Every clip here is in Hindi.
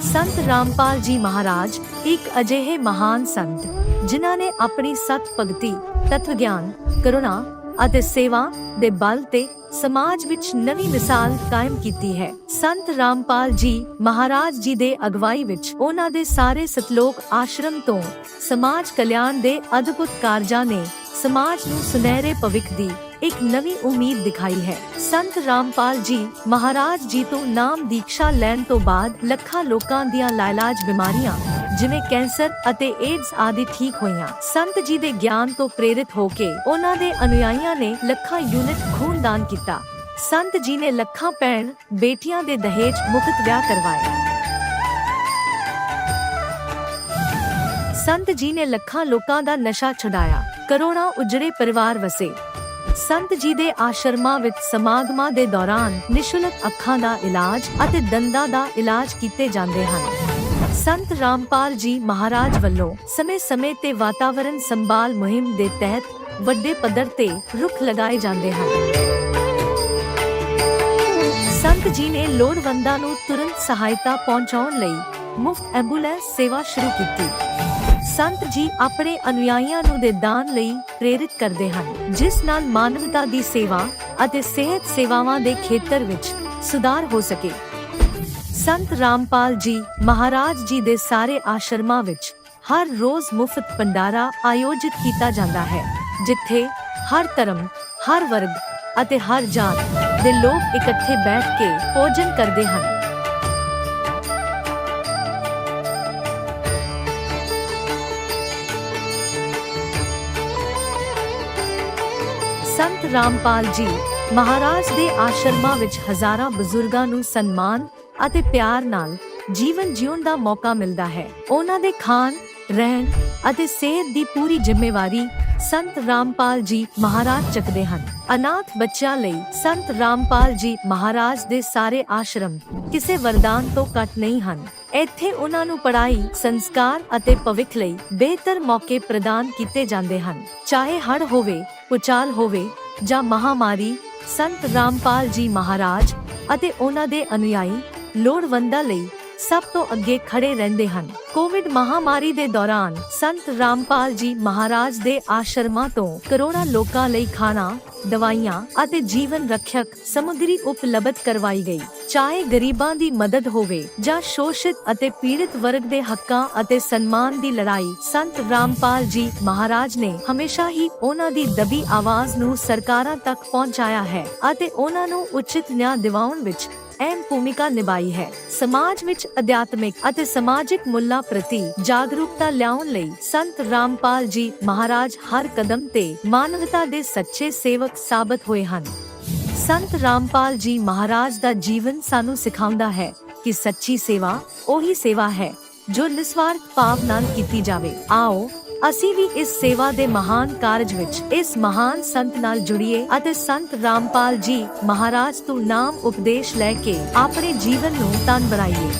संत रामपाल जी महाराज एक अजिहे महान संत जिन्हां ने अपनी सत भगती, तत्व ज्ञान, करुणा ਅਤੇ सेवा ਦੇ बल ਤੇ समाज ਵਿੱਚ ਨਵੀਂ ਮਿਸਾਲ ਕਾਇਮ ਕੀਤੀ ਹੈ। ਸੰਤ ਰਾਮਪਾਲ ਜੀ ਮਹਾਰਾਜ ਜੀ ਦੇ ਅਗਵਾਈ ਵਿੱਚ ਉਹਨਾਂ ਦੇ ਸਾਰੇ ਸਤਲੋਕ ਆਸ਼ਰਮ ਤੋਂ ਸਮਾਜ ਕਲਿਆਣ ਦੇ ਅਦਭੁਤ ਕਾਰਜਾਂ ਨੇ ਸਮਾਜ ਨੂੰ ਸੁਨਹਿਰੇ ਭਵਿੱਖ ਦੀ ਇੱਕ ਨਵੀਂ ਉਮੀਦ ਦਿਖਾਈ ਹੈ। ਸੰਤ ਰਾਮਪਾਲ ਜੀ ਮਹਾਰਾਜ ਜੀ ਤੋਂ ਨਾਮ ਦੀਕਸ਼ਾ ਲੈਣ ਤੋਂ ਬਾਅਦ ਲੱਖਾਂ ਲੋਕਾਂ ਦੀਆਂ ਲਾਇਲਾਜ ਬਿਮਾਰੀਆਂ ਜਿਵੇਂ ਕੈਂਸਰ ਅਤੇ ਏਡਜ਼ ਆਦਿ ਠੀਕ ਹੋਈਆਂ। ਸੰਤ ਜੀ ਦੇ ਗਿਆਨ ਤੋਂ ਪ੍ਰੇਰਿਤ ਹੋ ਕੇ ਉਹਨਾਂ ਦੇ ਅਨੁਯਾਈਆਂ ਨੇ ਲੱਖਾਂ ਯੂਨਿਟ ਖੂਨ ਦਾਨ ਕੀਤਾ। ਸੰਤ ਜੀ ਨੇ ਲੱਖਾਂ ਭੈਣ ਬੇਟੀਆਂ ਦੇ ਦਹੇਜ ਮੁਫਤ ਵਿਆਹ ਕਰਵਾਏ। ਸੰਤ ਜੀ ਨੇ ਲੱਖਾਂ ਲੋਕਾਂ ਦਾ ਨਸ਼ਾ ਛੁਡਾਇਆ, ਕਰੋੜਾਂ ਉਜੜੇ ਪਰਿਵਾਰ ਵਸੇ। ਸੰਤ ਜੀ ਦੇ ਆਸ਼ਰਮਾਂ ਵਿੱਚ ਸਮਾਗਮਾਂ ਦੇ ਦੌਰਾਨ ਨਿਸ਼ੁਲਕ ਅੱਖਾਂ ਦਾ ਇਲਾਜ ਅਤੇ ਦੰਦਾਂ ਦਾ ਇਲਾਜ ਕੀਤੇ ਜਾਂਦੇ ਹਨ। ਸੰਤ ਰਾਮਪਾਲ ਜੀ ਮਹਾਰਾਜ ਵੱਲੋਂ ਸਮੇਂ-ਸਮੇਂ ਤੇ ਵਾਤਾਵਰਣ ਸੰਭਾਲ ਮੁਹਿੰਮ ਦੇ ਤਹਿਤ ਵੱਡੇ ਪੱਧਰ ਤੇ ਰੁੱਖ ਲਗਾਏ ਜਾਂਦੇ ਹਨ। ਸੰਤ ਜੀ ਨੇ ਲੋੜਵੰਦਾਂ ਨੂੰ ਤੁਰੰਤ ਸਹਾਇਤਾ ਪਹੁੰਚਾਉਣ ਲਈ ਮੁਫਤ ਐਂਬੂਲੈਂਸ ਸੇਵਾ ਸ਼ੁਰੂ ਕੀਤੀ। ਸੰਤ ਜੀ ਆਪਣੇ ਅਨੁਯਾਈਆਂ ਨੂੰ ਦੇ ਦਾਨ ਲਈ ਪ੍ਰੇਰਿਤ ਕਰਦੇ ਹਨ, ਜਿਸ ਨਾਲ ਮਾਨਵਤਾ ਦੀ ਸੇਵਾ ਅਤੇ ਸਿਹਤ ਸੇਵਾਵਾਂ ਦੇ ਖੇਤਰ ਵਿੱਚ ਸੁਧਾਰ ਹੋ ਸਕੇ। ਸੰਤ ਰਾਮਪਾਲ ਜੀ ਮਹਾਰਾਜ ਜੀ ਦੇ ਸਾਰੇ ਆਸ਼ਰਮਾਂ ਵਿੱਚ ਹਰ ਰੋਜ਼ ਮੁਫਤ ਭੰਡਾਰਾ ਆਯੋਜਿਤ ਕੀਤਾ ਜਾਂਦਾ ਹੈ, ਜਿੱਥੇ ਹਰ ਧਰਮ, ਹਰ ਵਰਗ ਅਤੇ ਹਰ ਜਾਤ ਦੇ ਲੋਕ ਇਕੱਠੇ ਬੈਠ ਕੇ ਭੋਜਨ ਕਰਦੇ ਹਨ। ਸੰਤ ਰਾਮਪਾਲ ਜੀ ਮਹਾਰਾਜ ਦੇ ਆਸ਼ਰਮਾਂ ਵਿੱਚ ਹਜ਼ਾਰਾਂ ਬਜ਼ੁਰਗਾਂ ਨੂੰ ਸਨਮਾਨ ਅਤੇ ਪਿਆਰ ਨਾਲ ਜੀਵਨ ਜਿਉਣ ਦਾ ਮੌਕਾ ਮਿਲਦਾ ਹੈ। ਉਹਨਾਂ ਦੇ ਖਾਣ, ਰਹਿਣ ਅਤੇ ਸਿਹਤ ਦੀ ਪੂਰੀ ਜ਼ਿੰਮੇਵਾਰੀ ਸੰਤ ਰਾਮਪਾਲ ਜੀ ਮਹਾਰਾਜ ਚੱਕਦੇ ਹਨ। ਅਨਾਥ ਬੱਚਿਆਂ ਲਈ ਸੰਤ ਰਾਮਪਾਲ ਜੀ ਮਹਾਰਾਜ ਦੇ ਸਾਰੇ ਆਸ਼ਰਮ ਕਿਸੇ ਵਰਦਾਨ ਤੋਂ ਘੱਟ ਨਹੀਂ ਹਨ। ਇੱਥੇ ਉਹਨਾਂ ਨੂੰ ਪੜ੍ਹਾਈ, ਸੰਸਕਾਰ ਅਤੇ ਭਵਿੱਖ ਲਈ ਬਿਹਤਰ ਮੌਕੇ ਪ੍ਰਦਾਨ ਕੀਤੇ ਜਾਂਦੇ ਹਨ। ਚਾਹੇ ਹੜ੍ਹ ਹੋਵੇ, ਭੂਚਾਲ ਹੋਵੇ ਜਾਂ ਮਹਾਮਾਰੀ, ਸੰਤ ਰਾਮਪਾਲ ਜੀ ਮਹਾਰਾਜ ਅਤੇ ਉਹਨਾਂ ਦੇ ਅਨੁਯਾਈ ਲੋੜਵੰਦਾਂ ਲਈ ਸਭ ਤੋਂ ਅੱਗੇ ਖੜੇ ਰਹਿੰਦੇ ਹਨ। ਕੋਵਿਡ ਮਹਾਮਾਰੀ ਦੇ ਦੌਰਾਨ ਸੰਤ ਰਾਮਪਾਲ ਜੀ ਮਹਾਰਾਜ ਦੇ ਆਸ਼ਰਮਾਂ ਤੋਂ ਕਰੋੜਾਂ ਲੋਕਾਂ ਲਈ ਖਾਣਾ, ਦਵਾਈਆਂ ਅਤੇ ਜੀਵਨ ਰੱਖਿਅਕ ਸਮੱਗਰੀ ਉਪਲਬਧ ਕਰਵਾਈ ਗਈ। ਚਾਹੇ ਗਰੀਬਾਂ ਦੀ ਮਦਦ ਹੋਵੇ ਜਾਂ ਸ਼ੋਸ਼ਿਤ ਅਤੇ ਪੀੜਿਤ ਵਰਗ ਦੇ ਹੱਕਾਂ ਅਤੇ ਸਨਮਾਨ ਦੀ ਲੜਾਈ, ਸੰਤ ਰਾਮਪਾਲ ਜੀ ਮਹਾਰਾਜ ਨੇ ਹਮੇਸ਼ਾ ਹੀ ਉਹਨਾਂ ਦੀ ਦਬੀ ਆਵਾਜ਼ ਨੂੰ ਸਰਕਾਰਾਂ ਤੱਕ ਪਹੁੰਚਾਇਆ ਹੈ ਅਤੇ ਉਹਨਾਂ ਨੂੰ ਉਚਿਤ ਨਿਆਂ ਦਿਵਾਉਣ ਵਿੱਚ ਅਹਿਮ ਭੂਮਿਕਾ ਨਿਭਾਈ ਹੈ। ਸਮਾਜ ਵਿੱਚ ਅਧਿਆਤਮਿਕ ਅਤੇ ਸਮਾਜਿਕ ਮੁੱਲਾਂ ਪ੍ਰਤੀ ਜਾਗਰੂਕਤਾ ਲਿਆਉਣ ਲਈ ਸੰਤ ਰਾਮਪਾਲ ਜੀ ਮਹਾਰਾਜ ਹਰ ਕਦਮ ਤੇ ਮਾਨਵਤਾ ਦੇ ਸੱਚੇ ਸੇਵਕ ਸਾਬਤ ਹੋਏ ਹਨ। ਸੰਤ ਰਾਮਪਾਲ ਜੀ ਮਹਾਰਾਜ ਦਾ ਜੀਵਨ ਸਾਨੂੰ ਸਿਖਾਉਂਦਾ ਹੈ ਕਿ ਸੱਚੀ ਸੇਵਾ ਉਹੀ ਸੇਵਾ ਹੈ ਜੋ ਨਿਸਵਾਰਥ ਭਾਵ ਨਾਲ ਕੀਤੀ ਜਾਵੇ। ਆਓ ਅਸੀਂ ਵੀ ਇਸ ਸੇਵਾ ਦੇ ਮਹਾਨ ਕਾਰਜ ਵਿੱਚ ਇਸ ਮਹਾਨ ਸੰਤ ਨਾਲ ਜੁੜੀਏ ਅਤੇ ਸੰਤ ਰਾਮਪਾਲ ਜੀ ਮਹਾਰਾਜ ਤੋਂ ਨਾਮ ਉਪਦੇਸ਼ ਲੈ ਕੇ ਆਪਣੇ ਜੀਵਨ ਨੂੰ ਧਨ ਬਣਾਈਏ।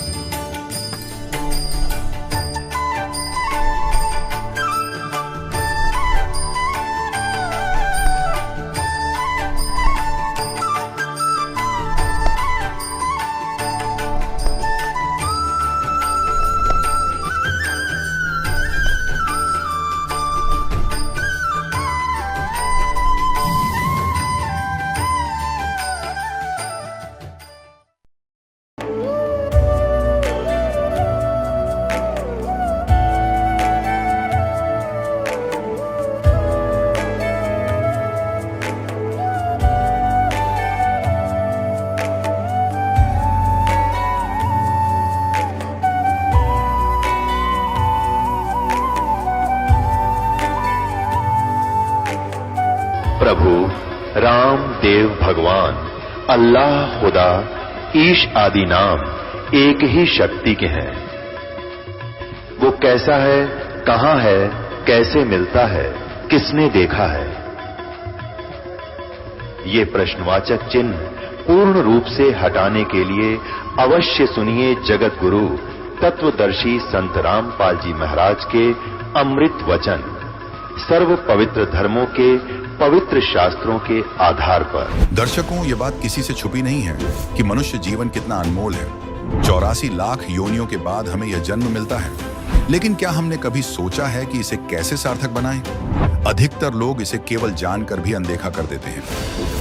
प्रभु राम देव भगवान अल्लाह खुदा ईश आदि नाम एक ही शक्ति के हैं। वो कैसा है, कहां है, कैसे मिलता है, किसने देखा है? ये प्रश्नवाचक चिन्ह पूर्ण रूप से हटाने के लिए अवश्य सुनिए जगत गुरु तत्वदर्शी संत रामपाल जी महाराज के अमृत वचन, सर्व पवित्र धर्मों के पवित्र शास्त्रों के आधार पर। दर्शकों, ये बात किसी से छुपी नहीं है कि मनुष्य जीवन कितना अनमोल है। 84 लाख योनियों के बाद हमें यह जन्म मिलता है, लेकिन क्या हमने कभी सोचा है कि इसे कैसे सार्थक बनाएं? अधिकतर लोग इसे केवल जानकर भी अनदेखा कर देते हैं,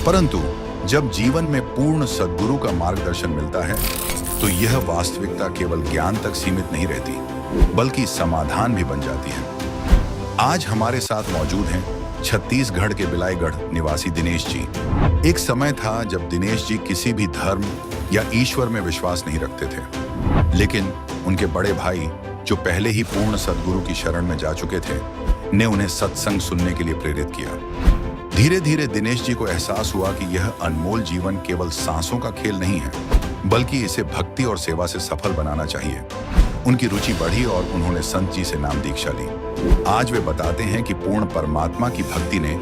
परंतु जब जीवन में पूर्ण सद्गुरु का मार्गदर्शन मिलता है तो यह वास्तविकता केवल ज्ञान तक सीमित नहीं रहती, बल्कि समाधान भी बन जाती है। आज हमारे साथ मौजूद हैं छत्तीसगढ़ के बिलाईगढ़ निवासी दिनेश जी। एक समय था जब दिनेश जी किसी भी धर्म या ईश्वर में विश्वास नहीं रखते थे, लेकिन उनके बड़े भाई जो पहले ही पूर्ण सद्गुरु की शरण में जा चुके थे ने उन्हें सत्संग सुनने के लिए प्रेरित किया। धीरे धीरे दिनेश जी को एहसास हुआ कि यह अनमोल जीवन केवल सांसों का खेल नहीं है, बल्कि इसे भक्ति और सेवा से सफल बनाना चाहिए। उनकी रुचि बढ़ी और उन्होंने संत जी से नाम दीक्षा ली। आज वे बताते हैं कि पूर्ण परमात्मा की भक्ति ने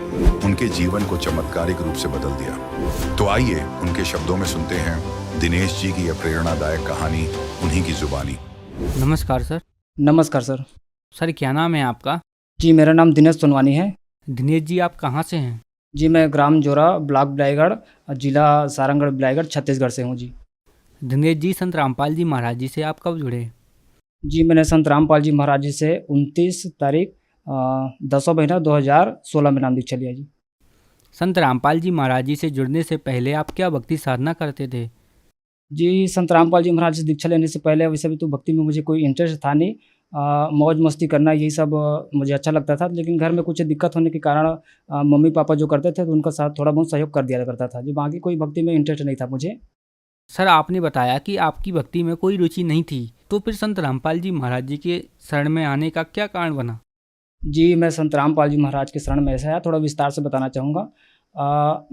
उनके जीवन को चमत्कारिक रूप से बदल दिया। तो आइए उनके शब्दों में सुनते हैं दिनेश जी की यह प्रेरणादायक कहानी, उन्हीं की जुबानी। नमस्कार सर। नमस्कार सर। सर क्या नाम है आपका? जी मेरा नाम दिनेश सोनवानी है। दिनेश जी आप कहाँ से हैं? जी मैं ग्राम जोरा, ब्लॉक बिलाईगढ़, जिला सारंगढ़ बिलाईगढ़, छत्तीसगढ़ से हूँ जी। दिनेश जी संत रामपाल जी महाराज जी से आप कब जुड़े? जी मैंने संत रामपाल जी महाराज जी से 29 तारीख 10वां महीना 2016 में नाम दीक्षा लिया जी। संत रामपाल जी महाराज जी से जुड़ने से पहले आप क्या भक्ति साधना करते थे? जी संत रामपाल जी महाराज से दीक्षा लेने से पहले वैसे भी तो भक्ति में मुझे कोई इंटरेस्ट था नहीं। मौज मस्ती करना यही सब मुझे अच्छा लगता था, लेकिन घर में कुछ दिक्कत होने के कारण मम्मी पापा जो करते थे तो उनका साथ थोड़ा बहुत सहयोग कर दिया करता था जी। बाकी कोई भक्ति में इंटरेस्ट नहीं था मुझे। सर आपने बताया कि आपकी भक्ति में कोई रुचि नहीं थी, तो फिर संत रामपाल जी महाराज जी के शरण में आने का क्या कारण बना? जी मैं संत रामपाल जी महाराज के शरण में ऐसा है, थोड़ा विस्तार से बताना चाहूँगा।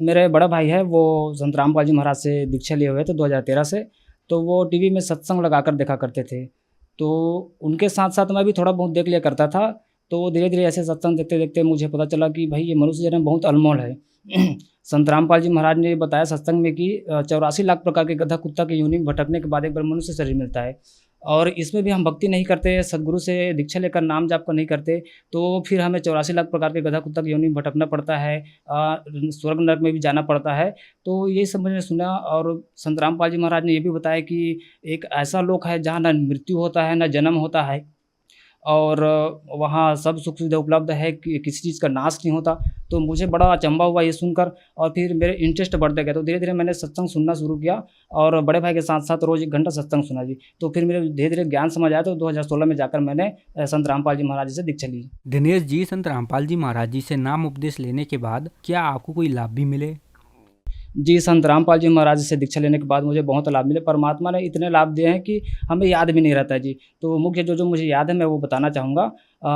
मेरे बड़ा भाई है वो संत रामपाल जी महाराज से दीक्षा लिए हुए थे 2013 से। तो वो टीवी में सत्संग लगाकर देखा करते थे, तो उनके साथ साथ मैं भी थोड़ा बहुत देख लिया करता था। तो धीरे धीरे ऐसे सत्संग देखते देखते मुझे पता चला कि भाई ये मनुष्य जन्म बहुत अनमोल है। संत रामपाल जी महाराज ने बताया सत्संग में कि 84 लाख प्रकार के गधा कुत्ता के योनि में भटकने के बाद एक बार मनुष्य शरीर मिलता है, और इसमें भी हम भक्ति नहीं करते, सदगुरु से दीक्षा लेकर नाम जाप का नहीं करते, तो फिर हमें 84 लाख प्रकार के गधा कुत्ता की योनि में भटकना पड़ता है, स्वर्ग नरक में भी जाना पड़ता है। तो ये सब मैंने सुना, और संत रामपाल जी महाराज ने ये भी बताया कि एक ऐसा लोक है जहाँ न मृत्यु होता है न जन्म होता है, और वहाँ सब सुख सुविधा उपलब्ध है कि किसी चीज़ का नाश नहीं होता। तो मुझे बड़ा अचंभा हुआ ये सुनकर, और फिर मेरे इंटरेस्ट बढ़ते गया। तो धीरे धीरे मैंने सत्संग सुनना शुरू किया, और बड़े भाई के साथ साथ रोज़ 1 घंटा सत्संग सुना जी। तो फिर मेरे धीरे धीरे ज्ञान समझ आया, तो 2016 में जाकर मैंने संत रामपाल जी महाराज जी से दीक्षा ली। दिनेश जी संत रामपाल जी महाराज जी से नाम उपदेश लेने के बाद क्या आपको कोई लाभ भी मिले? जी संत रामपाल जी महाराज से दीक्षा लेने के बाद मुझे बहुत लाभ मिले। परमात्मा ने इतने लाभ दिए हैं कि हमें याद भी नहीं रहता जी। तो मुख्य जो मुझे याद है मैं वो बताना चाहूँगा।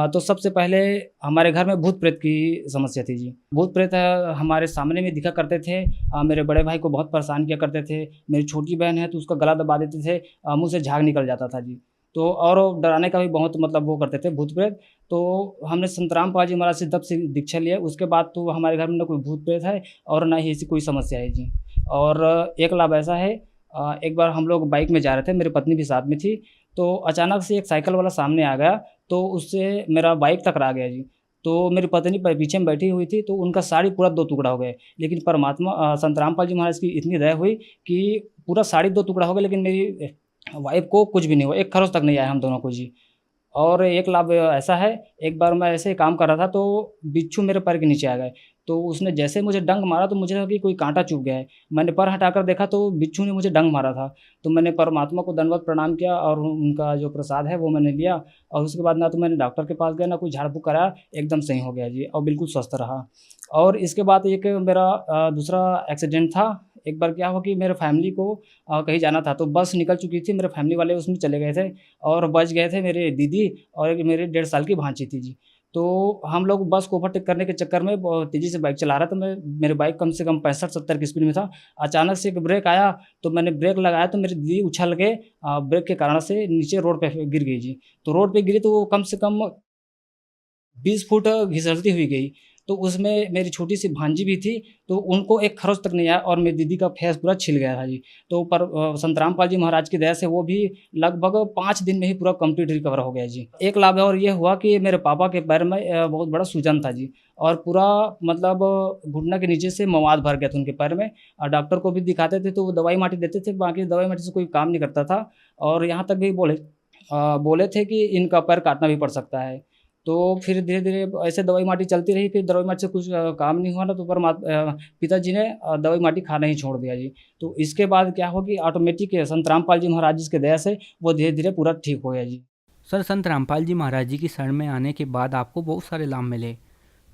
तो सबसे पहले हमारे घर में भूत प्रेत की समस्या थी जी। भूत प्रेत हमारे सामने में दिखा करते थे। मेरे बड़े भाई को बहुत परेशान किया करते थे। मेरी छोटी बहन है तो उसका गला दबा देते थे, मुँह से झाग निकल जाता था जी। तो और डराने का भी बहुत मतलब वो करते थे भूत प्रेत। तो हमने संत रामपाल जी महाराज से तब से दीक्षा लिया। उसके बाद तो हमारे घर में ना कोई भूत प्रेत है और ना ही ऐसी कोई समस्या है जी। और एक लाभ ऐसा है, एक बार हम लोग बाइक में जा रहे थे, मेरी पत्नी भी साथ में थी, तो अचानक से एक साइकिल वाला सामने आ गया, तो उससे मेरा बाइक टकरा गया जी। तो मेरी पत्नी पीछे में बैठी हुई थी, तो उनका साड़ी पूरा 2 टुकड़ा हो गए। लेकिन परमात्मा संत रामपाल जी महाराज की इतनी दया हुई कि पूरा साड़ी 2 टुकड़ा हो गया, लेकिन मेरी वाइफ को कुछ भी नहीं हुआ, 1 खरोच तक नहीं आया हम दोनों को जी। और एक लाभ ऐसा है, एक बार मैं ऐसे ही काम कर रहा था तो बिच्छू मेरे पैर के नीचे आ गए। तो उसने जैसे मुझे डंक मारा तो मुझे लगा कि कोई कांटा चुभ गया है। मैंने पैर हटाकर देखा तो बिच्छू ने मुझे डंक मारा था। तो मैंने परमात्मा को दंडवत प्रणाम किया, और उनका जो प्रसाद है वो मैंने लिया। और उसके बाद ना तो मैंने डॉक्टर के पास गया, ना कोई झाड़ फूँक कराया, एकदम सही हो गया जी, और बिल्कुल स्वस्थ रहा। और इसके बाद एक मेरा दूसरा एक्सीडेंट था। एक बार क्या हुआ कि मेरे फैमिली को कहीं जाना था, तो बस निकल चुकी थी, मेरे फैमिली वाले उसमें चले गए थे, और बच गए थे मेरे दीदी और एक मेरे 1.5 साल की भांजी थी जी। तो हम लोग बस को ओवरटेक करने के चक्कर में बहुत तेज़ी से बाइक चला रहा था मैं। मेरे बाइक कम से कम 65-70 की स्पीड में था। अचानक से एक ब्रेक आया, तो मैंने ब्रेक लगाया तो मेरी दीदी उछल के ब्रेक के कारण से नीचे रोड पे गिर गई जी। तो रोड पे गिरी तो वो कम से कम 20 फुट घिसटती हुई गई। तो उसमें मेरी छोटी सी भांजी भी थी, तो उनको एक खरोच तक नहीं आया और मेरी दीदी का फेस पूरा छिल गया था जी। तो पर संत रामपाल जी महाराज की दया से वो भी लगभग 5 दिन में ही पूरा कंप्लीट रिकवर हो गया जी। एक लाभ और ये हुआ कि मेरे पापा के पैर में बहुत बड़ा सूजन था जी, और पूरा मतलब घुटना के नीचे से मवाद भर गया था उनके पैर में, और डॉक्टर को भी दिखाते थे तो वो दवाई माटी देते थे, बाकी दवाई माटी से कोई काम नहीं करता था। और यहाँ तक भी बोले थे कि इनका पैर काटना भी पड़ सकता है। तो फिर धीरे धीरे ऐसे दवाई माटी चलती रही, फिर दवाई माटी से कुछ काम नहीं हुआ ना, तो पिताजी ने दवाई माटी खाना ही छोड़ दिया जी। तो इसके बाद क्या हो कि ऑटोमेटिक संत रामपाल जी महाराज जी के दया से वो धीरे धीरे पूरा ठीक हो गया जी। सर, संत रामपाल जी महाराज जी की शरण में आने के बाद आपको बहुत सारे लाभ मिले,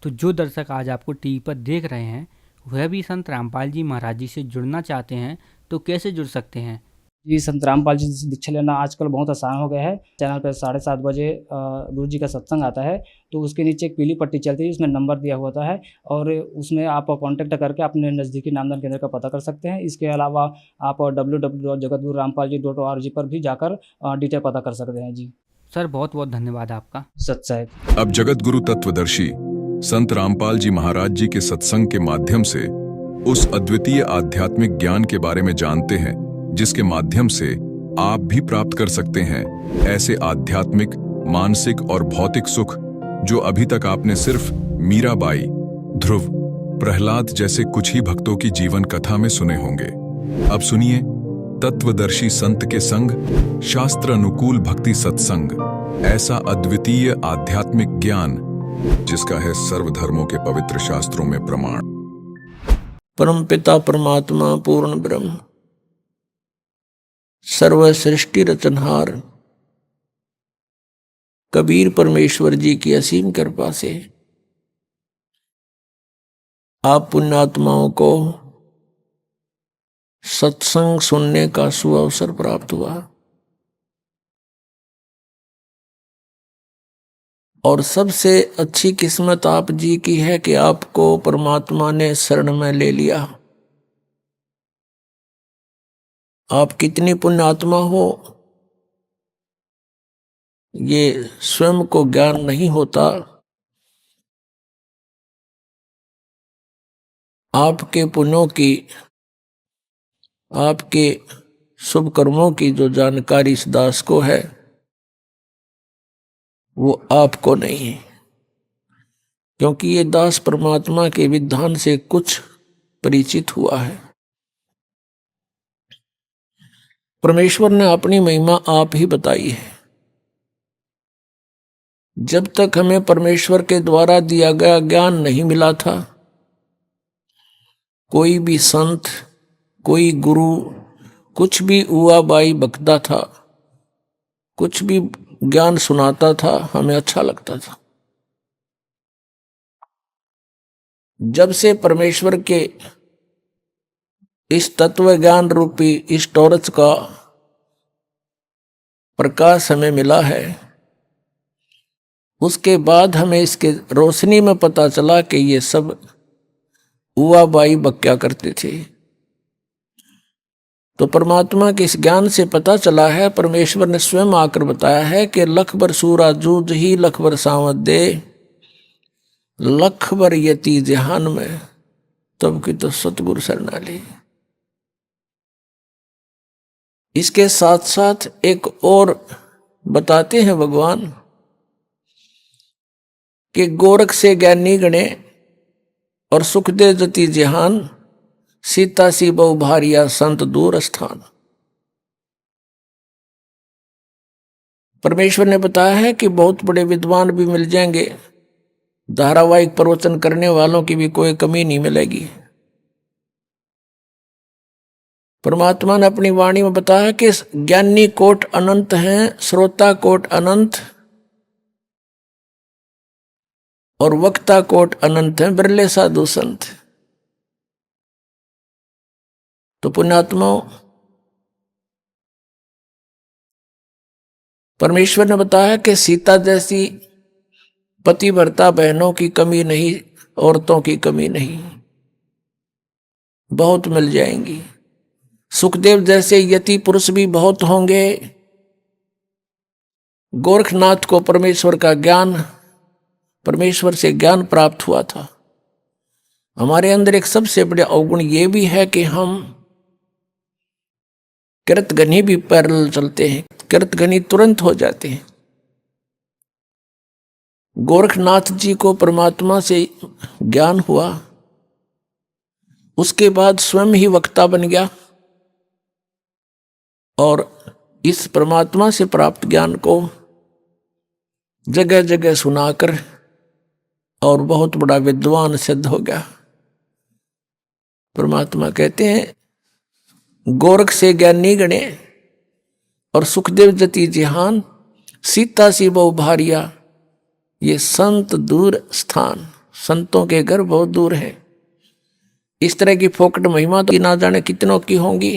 तो जो दर्शक आज आपको टीवी पर देख रहे हैं वह भी संत रामपाल जी महाराज जी से जुड़ना चाहते हैं तो कैसे जुड़ सकते हैं? जी, संत रामपाल जी से दीक्षा लेना आजकल बहुत आसान हो गया है। चैनल पर 7:30 बजे गुरु जी का सत्संग आता है, तो उसके नीचे एक पीली पट्टी चलती है, इसमें नंबर दिया हुआ होता है, और उसमें आप कांटेक्ट करके अपने नज़दीकी नामदान केंद्र का पता कर सकते हैं। इसके अलावा आप www.jagatgururampalji.org पर भी जाकर डिटेल पता कर सकते हैं जी। सर, बहुत बहुत धन्यवाद आपका। सत्संग। अब जगत गुरु तत्वदर्शी संत रामपाल जी महाराज जी के सत्संग के माध्यम से उस अद्वितीय आध्यात्मिक ज्ञान के बारे में जानते हैं जिसके माध्यम से आप भी प्राप्त कर सकते हैं ऐसे आध्यात्मिक, मानसिक और भौतिक सुख जो अभी तक आपने सिर्फ मीराबाई, ध्रुव, प्रहलाद जैसे कुछ ही भक्तों की जीवन कथा में सुने होंगे। अब सुनिए तत्वदर्शी संत के संग शास्त्र अनुकूल भक्ति सत्संग, ऐसा अद्वितीय आध्यात्मिक ज्ञान जिसका है सर्वधर्मों के पवित्र शास्त्रों में प्रमाण। परम पिता परमात्मा पूर्ण ब्रह्म सर्व सृष्टि रचनहार कबीर परमेश्वर जी की असीम कृपा से आप पुण्यात्माओं को सत्संग सुनने का सुअवसर प्राप्त हुआ, और सबसे अच्छी किस्मत आप जी की है कि आपको परमात्मा ने शरण में ले लिया। आप कितनी पुण्यात्मा हो ये स्वयं को ज्ञान नहीं होता। आपके पुण्यों की, आपके शुभ कर्मों की जो जानकारी इस दास को है वो आपको नहीं है, क्योंकि ये दास परमात्मा के विधान से कुछ परिचित हुआ है। परमेश्वर ने अपनी महिमा आप ही बताई है। जब तक हमें परमेश्वर के द्वारा दिया गया ज्ञान नहीं मिला था, कोई भी संत, कोई गुरु कुछ भी उआ बाई बकता था, कुछ भी ज्ञान सुनाता था, हमें अच्छा लगता था। जब से परमेश्वर के इस तत्व ज्ञान रूपी इस टॉर्च का प्रकाश हमें मिला है, उसके बाद हमें इसके रोशनी में पता चला कि ये सब उआ बाई बक्या करते थे। तो परमात्मा के इस ज्ञान से पता चला है, परमेश्वर ने स्वयं आकर बताया है कि लख बर सूरा जूझ ही लख बर सांवत दे, लख बर यति जहान में तब की तो सतगुरु शरणाली। इसके साथ साथ एक और बताते हैं भगवान कि गोरख से ज्ञानी गणे और सुख दे जति जहान, सीता सी बहु भारिया संत दूर स्थान। परमेश्वर ने बताया है कि बहुत बड़े विद्वान भी मिल जाएंगे, धारावाहिक प्रवचन करने वालों की भी कोई कमी नहीं मिलेगी। परमात्मा ने अपनी वाणी में बताया कि ज्ञानी कोट अनंत हैं, श्रोता कोट अनंत और वक्ता कोट अनंत हैं, बिरले साधु संत। तो पुण्यात्माओं, परमेश्वर ने बताया कि सीता जैसी पतिव्रता बहनों की कमी नहीं, औरतों की कमी नहीं, बहुत मिल जाएंगी। सुखदेव जैसे यति पुरुष भी बहुत होंगे। गोरखनाथ को परमेश्वर का ज्ञान, परमेश्वर से ज्ञान प्राप्त हुआ था, हमारे अंदर एक सबसे बड़ा अवगुण ये भी है कि हम कृतघ्नी भी पैरेलल चलते हैं, कृतघ्नी तुरंत हो जाते हैं। गोरखनाथ जी को परमात्मा से ज्ञान हुआ, उसके बाद स्वयं ही वक्ता बन गया और इस परमात्मा से प्राप्त ज्ञान को जगह जगह सुनाकर और बहुत बड़ा विद्वान सिद्ध हो गया। परमात्मा कहते हैं गोरख से ज्ञानी गणे और सुखदेव जति जिहान, सीता सी बहु भारिया, ये संत दूर स्थान, संतों के घर बहुत दूर है। इस तरह की फोकट महिमा तो ना जाने कितनों की होंगी,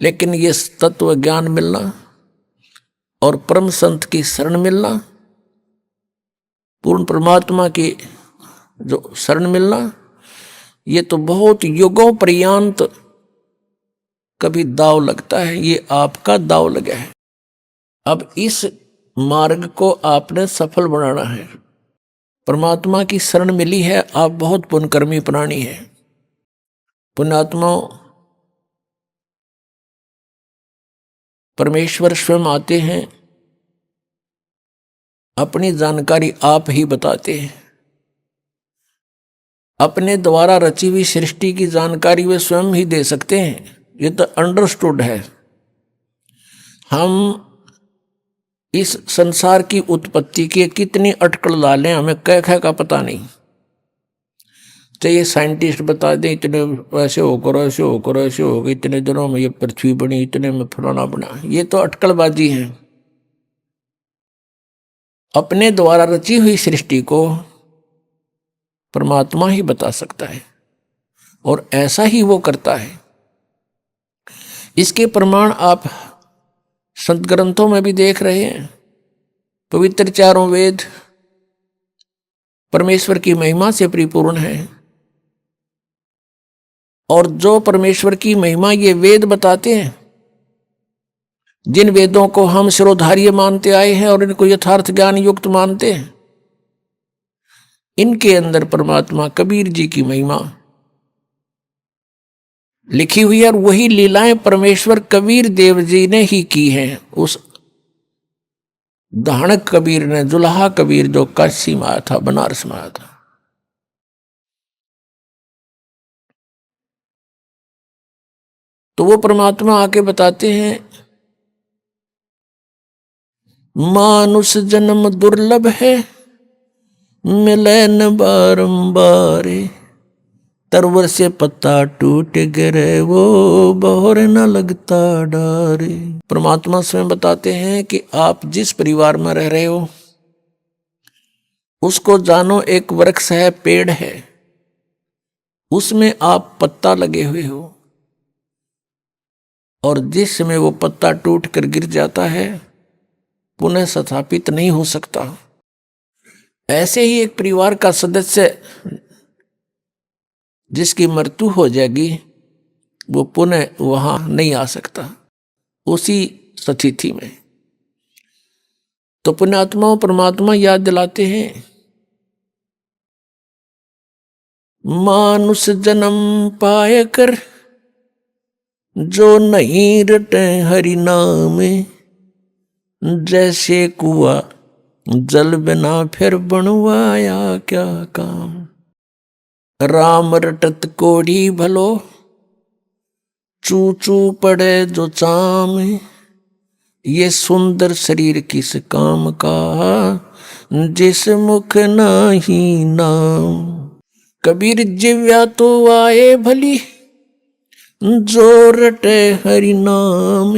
लेकिन ये तत्व ज्ञान मिलना और परम संत की शरण मिलना, पूर्ण परमात्मा की जो शरण मिलना, ये तो बहुत युगों पर्यंत कभी दाव लगता है। ये आपका दाव लगा है। अब इस मार्ग को आपने सफल बनाना है। परमात्मा की शरण मिली है, आप बहुत पुण्यकर्मी प्राणी हैं। पुण्यात्माओं, परमेश्वर स्वयं आते हैं, अपनी जानकारी आप ही बताते हैं। अपने द्वारा रची हुई सृष्टि की जानकारी वे स्वयं ही दे सकते हैं, ये तो अंडरस्टूड है। हम इस संसार की उत्पत्ति की कितनी अटकल डालें, हमें कह का पता नहीं। चाहिए साइंटिस्ट बता दें इतने ऐसे होकर ऐसे होकर ऐसे हो गए, इतने दिनों में ये पृथ्वी बनी, इतने में फलाना बना, ये तो अटकलबाजी है। अपने द्वारा रची हुई सृष्टि को परमात्मा ही बता सकता है और ऐसा ही वो करता है। इसके प्रमाण आप संत ग्रंथों में भी देख रहे हैं। पवित्र चारों वेद परमेश्वर की महिमा से परिपूर्ण है और जो परमेश्वर की महिमा ये वेद बताते हैं, जिन वेदों को हम शिरोधार्य मानते आए हैं और इनको यथार्थ ज्ञान युक्त मानते हैं, इनके अंदर परमात्मा कबीर जी की महिमा लिखी हुई है और वही लीलाएं परमेश्वर कबीर देव जी ने ही की हैं। उस धानक कबीर ने, जुल्हा कबीर जो काशी में आया था, बनारस में आया था। तो वो परमात्मा आके बताते हैं, मानुष जन्म दुर्लभ है, मिले न बारंबार, तरवर से पत्ता टूट गिरे, वो बहोर न लगता डारे। परमात्मा स्वयं बताते हैं कि आप जिस परिवार में रह रहे हो उसको जानो एक वृक्ष है, पेड़ है, उसमें आप पत्ता लगे हुए हो और जिस समय वो पत्ता टूट कर गिर जाता है पुनः स्थापित नहीं हो सकता। ऐसे ही एक परिवार का सदस्य जिसकी मृत्यु हो जाएगी वो पुनः वहां नहीं आ सकता, उसी स्थिति में। तो पुण्यात्माओं, परमात्मा याद दिलाते हैं, मानुष जन्म पाए कर जो नहीं रटे हरि नाम, जैसे कुआ जल बिना फिर बनवाया क्या काम। राम रटत कोढ़ी भलो, चू चू पड़े जो चाम, ये सुंदर शरीर किस काम का, जिस मुख नाही नाम। कबीर जिव्या तो आए भली, जो रटे हरि नाम,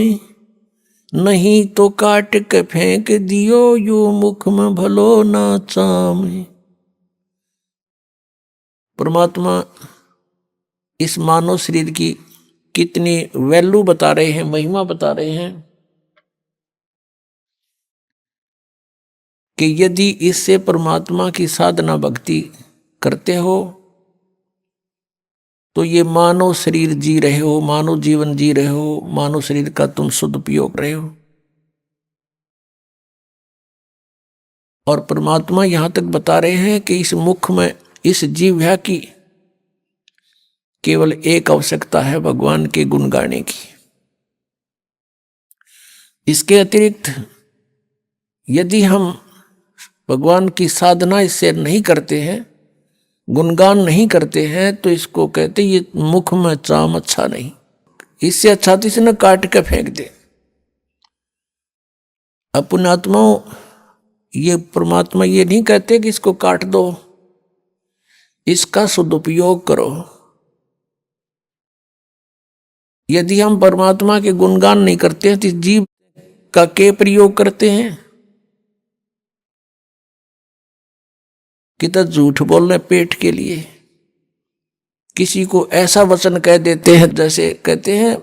नहीं तो काट के फेंक दियो, यो मुख में भलो ना चाम। परमात्मा इस मानव शरीर की कितनी वैल्यू बता रहे हैं, महिमा बता रहे हैं कि यदि इससे परमात्मा की साधना भक्ति करते हो तो ये मानव शरीर जी रहे हो, मानव जीवन जी रहे हो, मानव शरीर का तुम सदुपयोग रहे हो। और परमात्मा यहां तक बता रहे हैं कि इस मुख में, इस जीव की केवल एक आवश्यकता है, भगवान के गुण गाने की। इसके अतिरिक्त यदि हम भगवान की साधना इससे नहीं करते हैं, गुणगान नहीं करते हैं, तो इसको कहते ये मुख में चाम अच्छा नहीं। इससे अच्छा तो इसे न काट के फेंक दे। अपने आत्माओं, ये परमात्मा ये नहीं कहते कि इसको काट दो, इसका सदुपयोग करो। यदि हम परमात्मा के गुणगान नहीं करते हैं तो इस जीव का के प्रयोग करते हैं कि तो झूठ बोलने पेट के लिए। किसी को ऐसा वचन कह देते हैं, जैसे कहते हैं,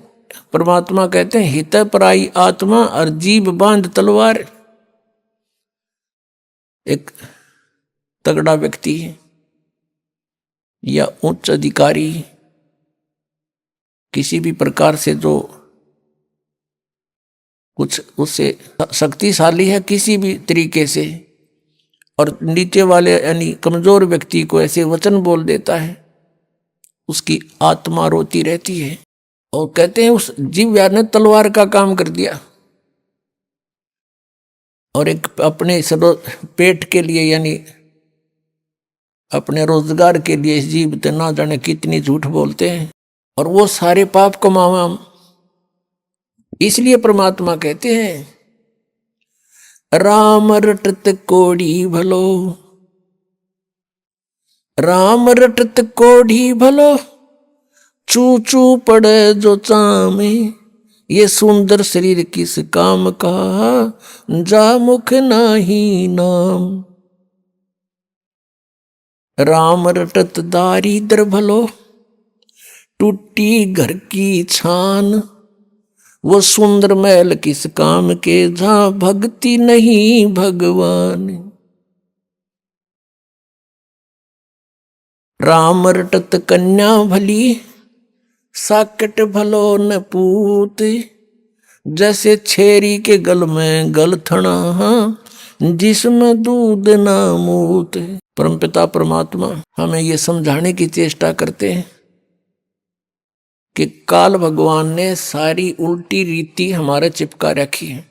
परमात्मा कहते हैं हित पराई आत्मा और जीव बांध तलवार। एक तगड़ा व्यक्ति है या उच्च अधिकारी, किसी भी प्रकार से जो कुछ उससे शक्तिशाली है किसी भी तरीके से, और नीचे वाले यानी कमजोर व्यक्ति को ऐसे वचन बोल देता है, उसकी आत्मा रोती रहती है। और कहते हैं उस जीव ने तलवार का काम कर दिया, और एक अपने पेट के लिए यानी अपने रोजगार के लिए जीव ना जाने कितनी झूठ बोलते हैं, और वो सारे पाप कमावा हम। इसलिए परमात्मा कहते हैं राम रटत कोढ़ी भलो, राम रटत कोढ़ी भलो, चू चू पड़े जो चामे, ये सुंदर शरीर किस काम का, जा मुख नाही नाम। राम रटत दारिद्र भलो, टूटी घर की छान, वो सुंदर महल किस काम के, जहां भक्ति नहीं भगवान। राम रटत कन्या भली, साकट भलो न पूत, जैसे छेरी के गल में गलथना, जिसमें दूध ना मूत। परमपिता परमात्मा हमें ये समझाने की चेष्टा करते हैं कि काल भगवान ने सारी उल्टी रीति हमारे चिपका रखी है।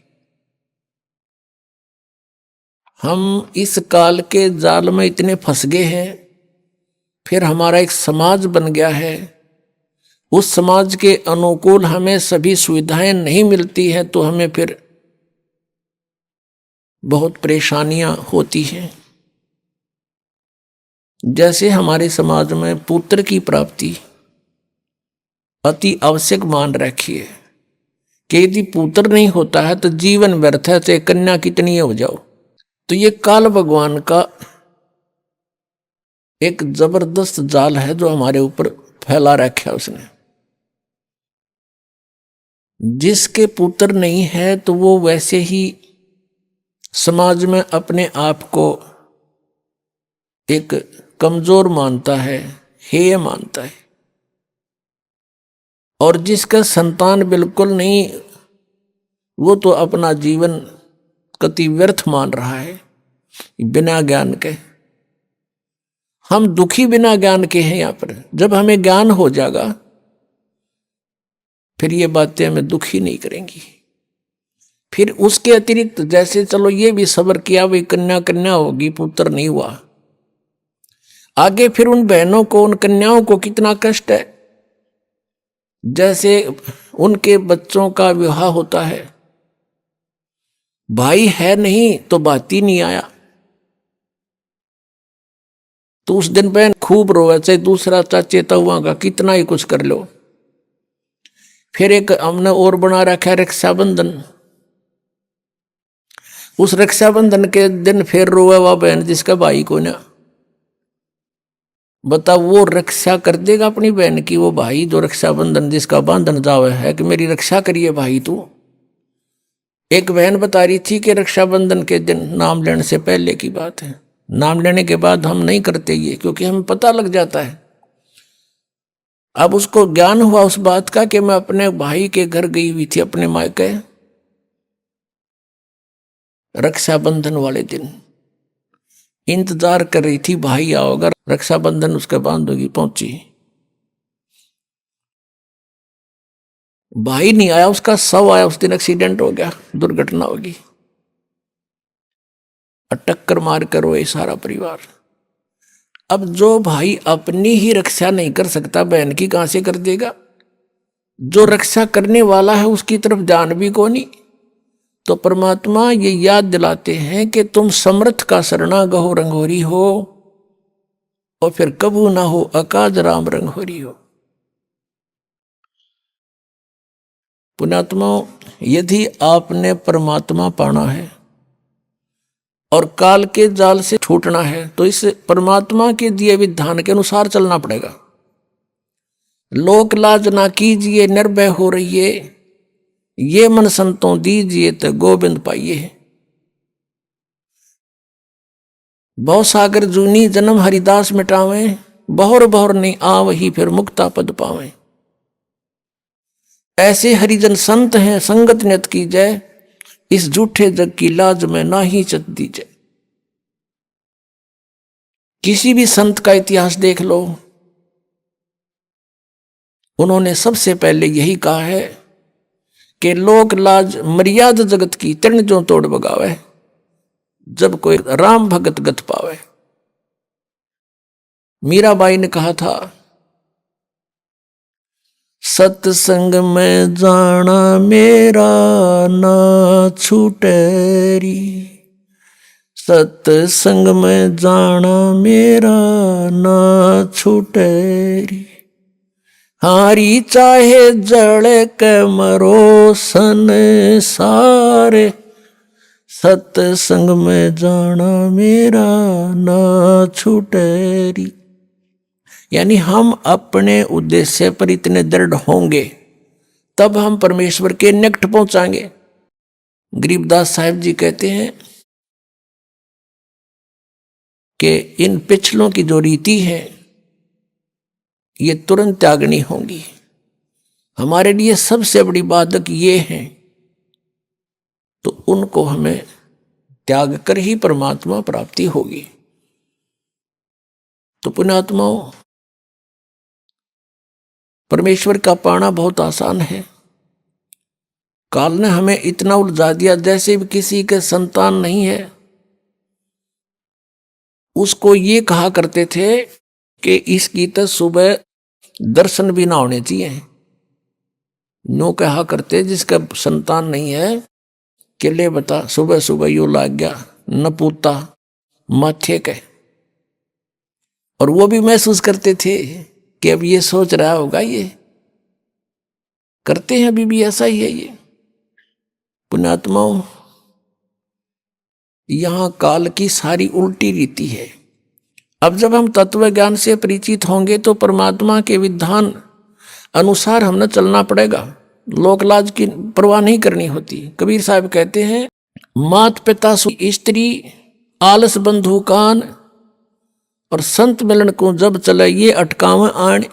हम इस काल के जाल में इतने फंस गए हैं, फिर हमारा एक समाज बन गया है, उस समाज के अनुकूल हमें सभी सुविधाएं नहीं मिलती हैं, तो हमें फिर बहुत परेशानियां होती हैं। जैसे हमारे समाज में पुत्र की प्राप्ति अति आवश्यक मान रखी है कि यदि पुत्र नहीं होता है तो जीवन व्यर्थ है, चाहे कन्या कितनी हो जाओ। तो ये काल भगवान का एक जबरदस्त जाल है जो हमारे ऊपर फैला रखा है उसने। जिसके पुत्र नहीं है तो वो वैसे ही समाज में अपने आप को एक कमजोर मानता है, हेय मानता है। और जिसका संतान बिल्कुल नहीं, वो तो अपना जीवन कति व्यर्थ मान रहा है बिना ज्ञान के। हम दुखी बिना ज्ञान के हैं यहाँ पर। जब हमें ज्ञान हो जाएगा फिर ये बातें हमें दुखी नहीं करेंगी। फिर उसके अतिरिक्त जैसे चलो ये भी सब्र किया, वही कन्या होगी, पुत्र नहीं हुआ, आगे फिर उन बहनों को, उन कन्याओं को कितना कष्ट है। जैसे उनके बच्चों का विवाह होता है, भाई है नहीं तो भाती नहीं आया, तो उस दिन बहन खूब रोए, चाहे दूसरा चाचे तहुआ का कितना ही कुछ कर लो। फिर एक हमने और बना रखा है रक्षाबंधन। उस रक्षाबंधन के दिन फिर रोए वह बहन जिसका भाई को ना। बता वो रक्षा कर देगा अपनी बहन की? वो भाई जो रक्षाबंधन जिसका बांधन जावे है कि मेरी रक्षा करिए भाई तू। एक बहन बता रही थी कि रक्षाबंधन के दिन, नाम लेने से पहले की बात है, नाम लेने के बाद हम नहीं करते ये, क्योंकि हमें पता लग जाता है। अब उसको ज्ञान हुआ उस बात का कि मैं अपने भाई के घर गई हुई थी, अपने मायके, रक्षाबंधन वाले दिन। इंतजार कर रही थी भाई आओगा, रक्षाबंधन उसके बांधोगी, पहुंची। भाई नहीं आया, उसका शव आया। उस दिन एक्सीडेंट हो गया, दुर्घटना होगी, टक्कर मार कर रोए सारा परिवार। अब जो भाई अपनी ही रक्षा नहीं कर सकता, बहन की कहां से कर देगा? जो रक्षा करने वाला है उसकी तरफ ध्यान भी को नहीं। तो परमात्मा ये याद दिलाते हैं कि तुम समर्थ का शरणा गहो रंगोरी हो, और फिर कबू ना हो अकाज राम रंगोरी हो। पुण्यात्मा, यदि आपने परमात्मा पाना है और काल के जाल से छूटना है तो इस परमात्मा के दिए विधान के अनुसार चलना पड़ेगा। लोक लाज ना कीजिए निर्भय हो रहिए, ये मन संतों दीजिए तो गोविंद पाइए। बहु सागर जूनी जन्म हरिदास मिटावे, बहुर बहुर नहीं आ वही फिर मुक्ता पद पावे। ऐसे हरिजन संत हैं संगत नियत की जय, इस झूठे जग की लाज में ना ही चत दीजिए। किसी भी संत का इतिहास देख लो, उन्होंने सबसे पहले यही कहा है कि लोक लाज मर्याद जगत की तृण जो तोड़ बगावे, जब कोई राम भगत गत पावे। मीराबाई ने कहा था, सत्संग में जाना मेरा ना छूटेरी, सत्संग में जाना मेरा ना छूटेरी। हारी चाहे जड़ के मरो संसारे, सत्संग में जाना मेरा ना छूटेरी। यानी हम अपने उद्देश्य पर इतने दृढ़ होंगे तब हम परमेश्वर के निकट पहुंचाएंगे। गरीबदास साहिब जी कहते हैं कि इन पिछलों की जो रीति है ये तुरंत त्यागनी होंगी। हमारे लिए सबसे बड़ी बाधक ये है, तो उनको हमें त्याग कर ही परमात्मा प्राप्ति होगी। तो पुण्यात्माओं, परमेश्वर का पाना बहुत आसान है। काल ने हमें इतना उलझा दिया, जैसे भी किसी के संतान नहीं है उसको ये कहा करते थे कि इसकी तो सुबह दर्शन भी ना होने चाहिए। नो कहा करते जिसका संतान नहीं है कि ले बता सुबह सुबह यू लाग गया न पूता माथे के। और वो भी महसूस करते थे कि अब ये सोच रहा होगा, ये करते हैं अभी भी ऐसा ही है। ये पुण्यात्माओं, यहां काल की सारी उल्टी रीति है। अब जब हम तत्व ज्ञान से परिचित होंगे तो परमात्मा के विधान अनुसार हमने चलना पड़ेगा। लोकलाज की परवाह नहीं करनी होती। कबीर साहब कहते हैं, मात पिता स्त्री आलस बंधु कान, और संत मिलन को जब चले ये अटकाव आण,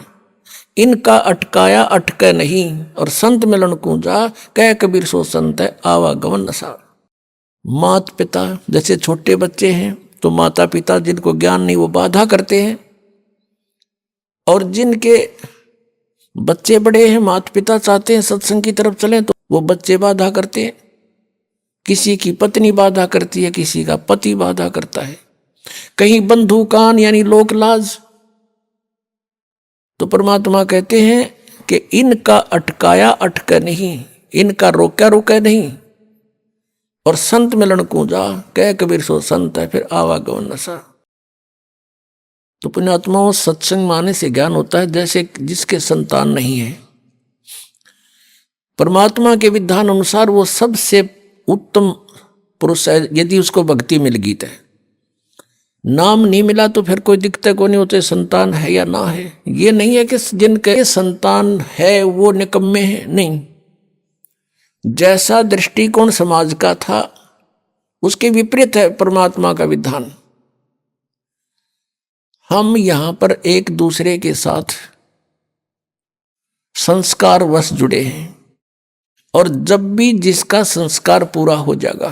इनका अटकाया अटके नहीं, और संत मिलन को जा कह कबीर सो संत है आवागमन नशा। मात पिता जैसे छोटे बच्चे हैं तो माता पिता जिनको ज्ञान नहीं वो बाधा करते हैं, और जिनके बच्चे बड़े हैं माता पिता चाहते हैं सत्संग की तरफ चलें तो वो बच्चे बाधा करते हैं। किसी की पत्नी बाधा करती है, किसी का पति बाधा करता है, कहीं बंधु कान यानी लोक लाज। तो परमात्मा कहते हैं कि इनका अटकाया अटके नहीं, इनका रोका रोका नहीं, और संत मिलन को जा कह कबीर सो संत है फिर आवागमन नशा। तो पुण्यात्माओं, सत्संग माने से ज्ञान होता है जैसे जिसके संतान नहीं है। परमात्मा के विधान अनुसार वो सबसे उत्तम पुरुष है यदि उसको भक्ति मिल गई है। नाम नहीं मिला तो फिर कोई दिक्कत को नहीं होते संतान है या ना है। ये नहीं है कि जिनके संतान है वो निकम्मे हैं, नहीं। जैसा दृष्टिकोण समाज का था उसके विपरीत है परमात्मा का विधान। हम यहां पर एक दूसरे के साथ संस्कार वश जुड़े हैं, और जब भी जिसका संस्कार पूरा हो जाएगा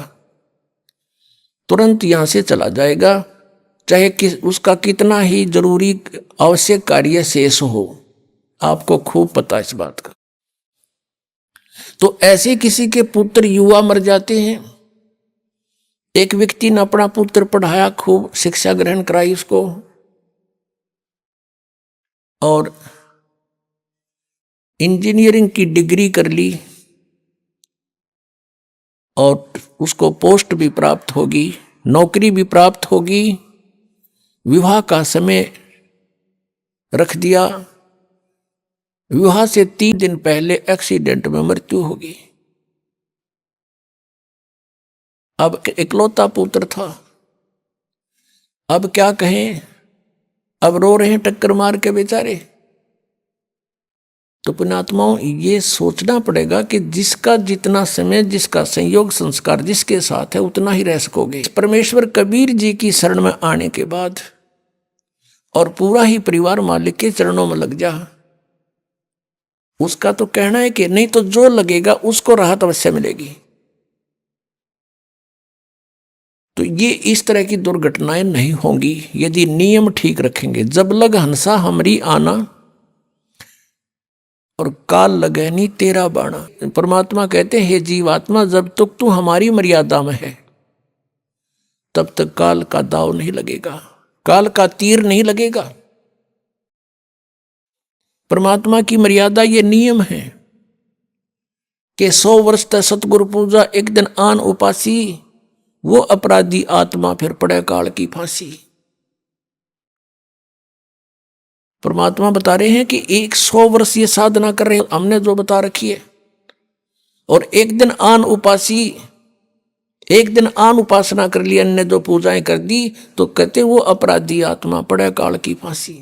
तुरंत यहां से चला जाएगा, चाहे उसका कितना ही जरूरी आवश्यक कार्य शेष हो, आपको खूब पता इस बात का। तो ऐसे किसी के पुत्र युवा मर जाते हैं। एक व्यक्ति ने अपना पुत्र पढ़ाया, खूब शिक्षा ग्रहण कराई उसको, और इंजीनियरिंग की डिग्री कर ली, और उसको पोस्ट भी प्राप्त होगी, नौकरी भी प्राप्त होगी, विवाह का समय रख दिया, विवाह से 3 दिन पहले एक्सीडेंट में मृत्यु होगी। अब इकलौता पुत्र था, अब क्या कहें, अब रो रहे हैं टक्कर मार के बेचारे। तो पुण्यात्माओं, ये सोचना पड़ेगा कि जिसका जितना समय, जिसका संयोग संस्कार जिसके साथ है, उतना ही रह सकोगे। परमेश्वर कबीर जी की शरण में आने के बाद और पूरा ही परिवार मालिक के चरणों में लग जा, उसका तो कहना है कि नहीं तो जो लगेगा उसको राहत अवश्य मिलेगी। तो ये इस तरह की दुर्घटनाएं नहीं होंगी यदि नियम ठीक रखेंगे। जब लग हंसा हमरी आना, और काल लगे नहीं तेरा बाणा। परमात्मा कहते हैं, हे जीवात्मा, जब तक तू हमारी मर्यादा में है तब तक काल का दाव नहीं लगेगा, काल का तीर नहीं लगेगा। परमात्मा की मर्यादा ये नियम है कि 100 वर्ष तक सतगुरु पूजा, एक दिन आन उपासी, वो अपराधी आत्मा फिर पड़े काल की फांसी। परमात्मा बता रहे हैं कि 100 वर्ष ये साधना कर रहे हैं, हमने जो बता रखी है, और एक दिन आन उपासी, एक दिन आन उपासना कर ली, अन्य जो पूजाएं कर दी, तो कहते वो अपराधी आत्मा पड़े काल की फांसी।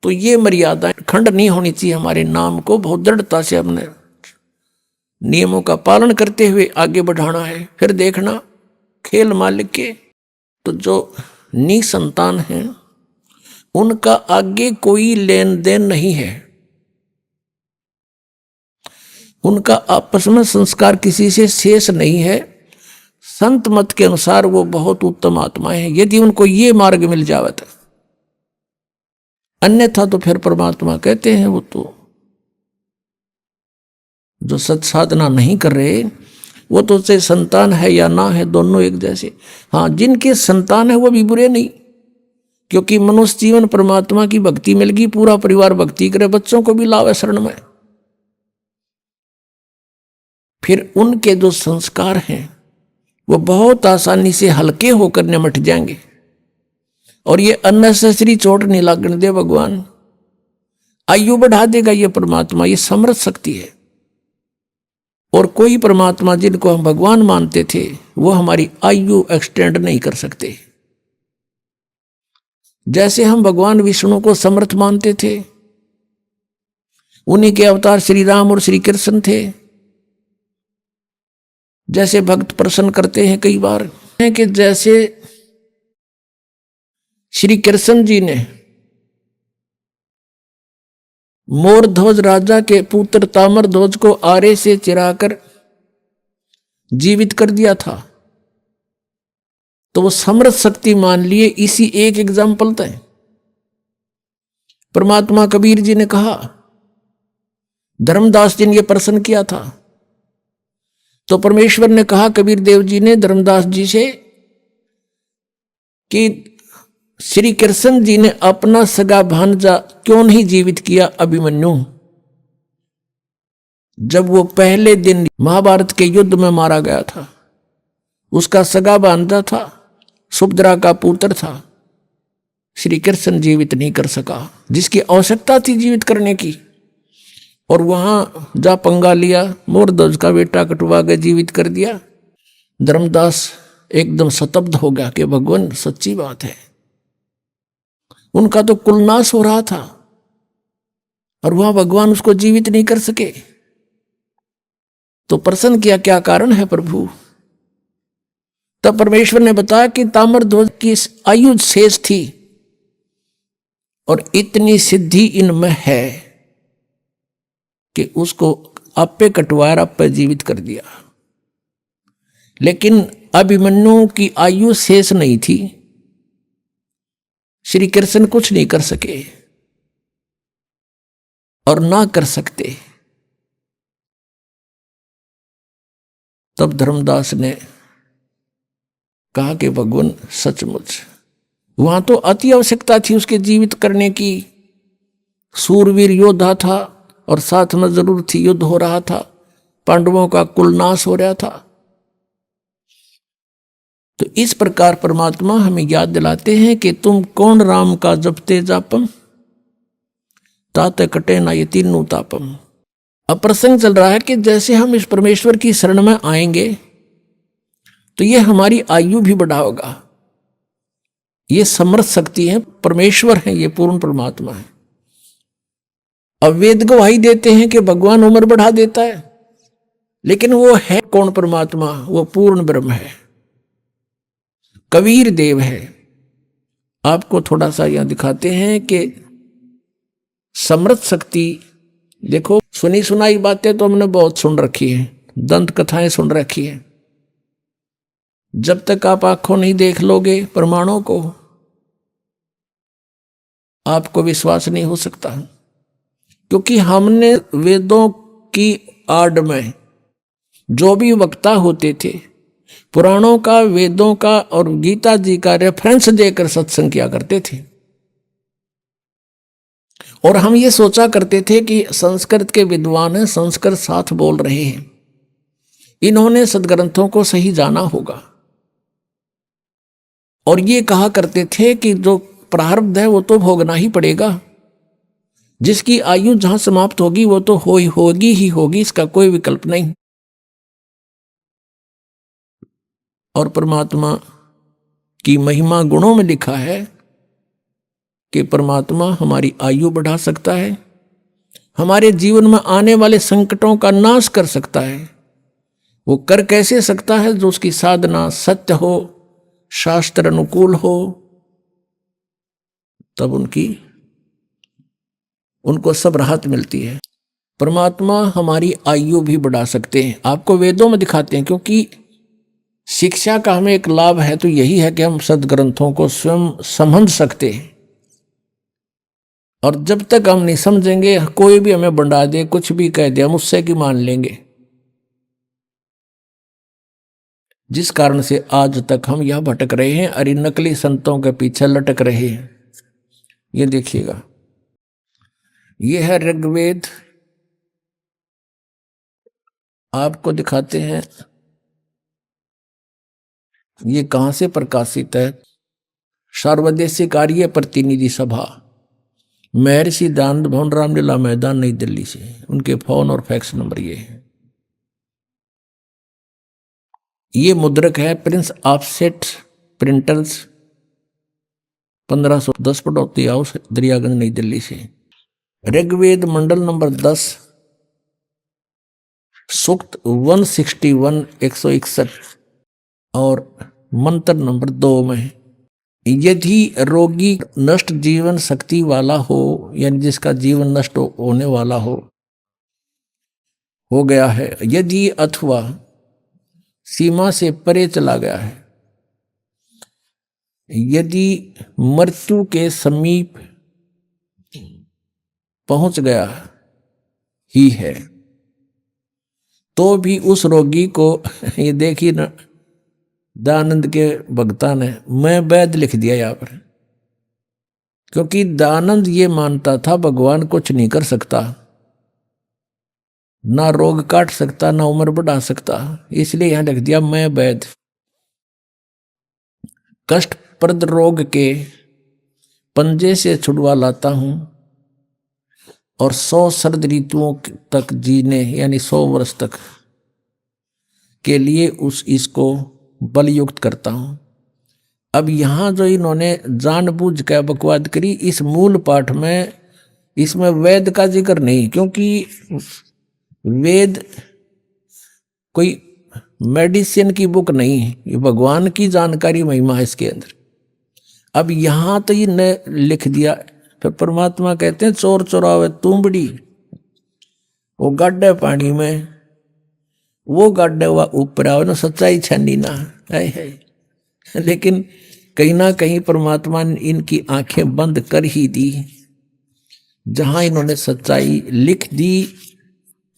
तो ये मर्यादा खंड नहीं होनी चाहिए। हमारे नाम को बहुत दृढ़ता से हमने नियमों का पालन करते हुए आगे बढ़ाना है। फिर देखना खेल मालिक के, तो जो निसंतान हैं उनका आगे कोई लेन देन नहीं है, उनका आपस में संस्कार किसी से शेष नहीं है। संत मत के अनुसार वो बहुत उत्तम आत्माएं हैं, यदि उनको ये मार्ग मिल जावे तो। अन्यथा तो फिर परमात्मा कहते हैं वो तो जो सत साधना नहीं कर रहे, वो तो से संतान है या ना है, दोनों एक जैसे। हाँ, जिनके संतान है वो भी बुरे नहीं, क्योंकि मनुष्य जीवन परमात्मा की भक्ति मिल गई, पूरा परिवार भक्ति करे, बच्चों को भी लावे शरण में। फिर उनके जो संस्कार हैं वो बहुत आसानी से हल्के होकर निमट जाएंगे, और ये अननेसेसरी चोट नहीं लगने दे भगवान। आयु बढ़ा देगा ये परमात्मा, ये समर्थ शक्ति है। और कोई परमात्मा जिनको हम भगवान मानते थे वो हमारी आयु एक्सटेंड नहीं कर सकते। जैसे हम भगवान विष्णु को समर्थ मानते थे, उन्हीं के अवतार श्री राम और श्री कृष्ण थे। जैसे भक्त प्रश्न करते हैं कई बार है कि जैसे श्री कृष्ण जी ने मोरध्वज राजा के पुत्र ताम्रध्वज को आरे से चिराकर जीवित कर दिया था, तो वो समर्थ शक्ति मान लिए। इसी एक एग्जाम्पल था। परमात्मा कबीर जी ने कहा, धर्मदास जी ने यह प्रश्न किया था, तो परमेश्वर ने कहा कबीर देव जी ने धर्मदास जी से कि श्री कृष्ण जी ने अपना सगा भांजा क्यों नहीं जीवित किया अभिमन्यु, जब वो पहले दिन महाभारत के युद्ध में मारा गया था। उसका सगा भांजा था, सुभद्रा का पुत्र था, श्री कृष्ण जीवित नहीं कर सका, जिसकी आवश्यकता थी जीवित करने की। और वहां जा पंगा लिया, मोरध्वज का बेटा कटवा के जीवित कर दिया। धर्मदास एकदम स्तब्ध हो गया कि भगवान सच्ची बात है, उनका तो कुलनाश हो रहा था और वहां भगवान उसको जीवित नहीं कर सके। तो प्रश्न किया क्या कारण है प्रभु। तब परमेश्वर ने बताया कि ताम्रध्वज की आयु शेष थी और इतनी सिद्धि इनमें है कि उसको आपे कटवाया, आपे जीवित कर दिया। लेकिन अभिमन्यु की आयु शेष नहीं थी, श्री कृष्ण कुछ नहीं कर सके और ना कर सकते। तब धर्मदास ने कहा कि भगवान सचमुच वहां तो अति आवश्यकता थी उसके जीवित करने की। सूरवीर योद्धा था और साथ में जरूर थी, युद्ध हो रहा था, पांडवों का कुल नाश हो रहा था। तो इस प्रकार परमात्मा हमें याद दिलाते हैं कि तुम कौन राम का जपते जापम, ताते कटे ना ये तीनों तापम। अब प्रसंग चल रहा है कि जैसे हम इस परमेश्वर की शरण में आएंगे तो ये हमारी आयु भी बढ़ाएगा। ये समर्थ शक्ति है, परमेश्वर है, ये पूर्ण परमात्मा है। अब वेद गवाही देते हैं कि भगवान उम्र बढ़ा देता है, लेकिन वो है कौन परमात्मा? वो पूर्ण ब्रह्म है, कबीर देव है। आपको थोड़ा सा यहां दिखाते हैं कि समर्थ शक्ति। देखो, सुनी सुनाई बातें तो हमने बहुत सुन रखी है, दंत कथाएं सुन रखी है। जब तक आप आंखों नहीं देख लोगे प्रमाणों को, आपको विश्वास नहीं हो सकता। क्योंकि हमने वेदों की आड़ में जो भी वक्ता होते थे, पुराणों का, वेदों का और गीता जी का रेफरेंस देकर सत्संग किया करते थे। और हम ये सोचा करते थे कि संस्कृत के विद्वान हैं, संस्कृत साथ बोल रहे हैं, इन्होंने सदग्रंथों को सही जाना होगा। और ये कहा करते थे कि जो प्रारब्ध है वो तो भोगना ही पड़ेगा, जिसकी आयु जहां समाप्त होगी वो तो होगी ही होगी, इसका कोई विकल्प नहीं। और परमात्मा की महिमा गुणों में लिखा है कि परमात्मा हमारी आयु बढ़ा सकता है, हमारे जीवन में आने वाले संकटों का नाश कर सकता है। वो कर कैसे सकता है? जो उसकी साधना सत्य हो, शास्त्र अनुकूल हो, तब उनको सब राहत मिलती है। परमात्मा हमारी आयु भी बढ़ा सकते हैं, आपको वेदों में दिखाते हैं। क्योंकि शिक्षा का हमें एक लाभ है तो यही है कि हम सदग्रंथों को स्वयं समझ सकते हैं। और जब तक हम नहीं समझेंगे, कोई भी हमें बंडा दे, कुछ भी कह दे, हम उससे की मान लेंगे। जिस कारण से आज तक हम यह भटक रहे हैं, अरे नकली संतों के पीछे लटक रहे हैं। ये देखिएगा, ये है ऋग्वेद, आपको दिखाते हैं ये कहां से प्रकाशित है। सर्वदेशीय कार्य प्रतिनिधि सभा, महर्षि दानंद भवन, रामलीला मैदान, नई दिल्ली से। उनके फोन और फैक्स नंबर ये है। ये मुद्रक है prince offset printers, 1510 Pataudi house, Daryaganj, New Delhi से। ऋग्वेद मंडल नंबर 10, सूक्त 161 161 और मंत्र नंबर 2 में, यदि रोगी नष्ट जीवन शक्ति वाला हो, यानी जिसका जीवन नष्ट होने वाला हो गया है, यदि अथवा सीमा से परे चला गया है, यदि मृत्यु के समीप पहुंच गया ही है, तो भी उस रोगी को, ये देखिए ना, दयानंद के भक्ता ने मैं वैद लिख दिया यहां पर। क्योंकि दयानंद ये मानता था भगवान कुछ नहीं कर सकता, ना रोग काट सकता, ना उम्र बढ़ा सकता, इसलिए यहां लिख दिया मैं वैद। कष्टप्रद रोग के पंजे से छुड़वा लाता हूं और 100 शरद ऋतुओं तक जीने, यानी 100 वर्ष तक के लिए इसको बलयुक्त करता हूं। अब यहां जो इन्होंने जानबूझ कर बकवाद करी, इस मूल पाठ में इसमें वेद का जिक्र नहीं। क्योंकि वेद कोई मेडिसिन की बुक नहीं है, ये भगवान की जानकारी, महिमा है इसके अंदर। अब यहां तो ये लिख दिया, फिर परमात्मा कहते हैं चोर चोरावे तुंबड़ी, वो गड्ढे पानी में वो गाड्डा हुआ ऊपर आओ ना, सच्चाई छानी ना है। लेकिन कहीं ना कहीं परमात्मा ने इनकी आंखें बंद कर ही दी। जहां इन्होंने सच्चाई लिख दी,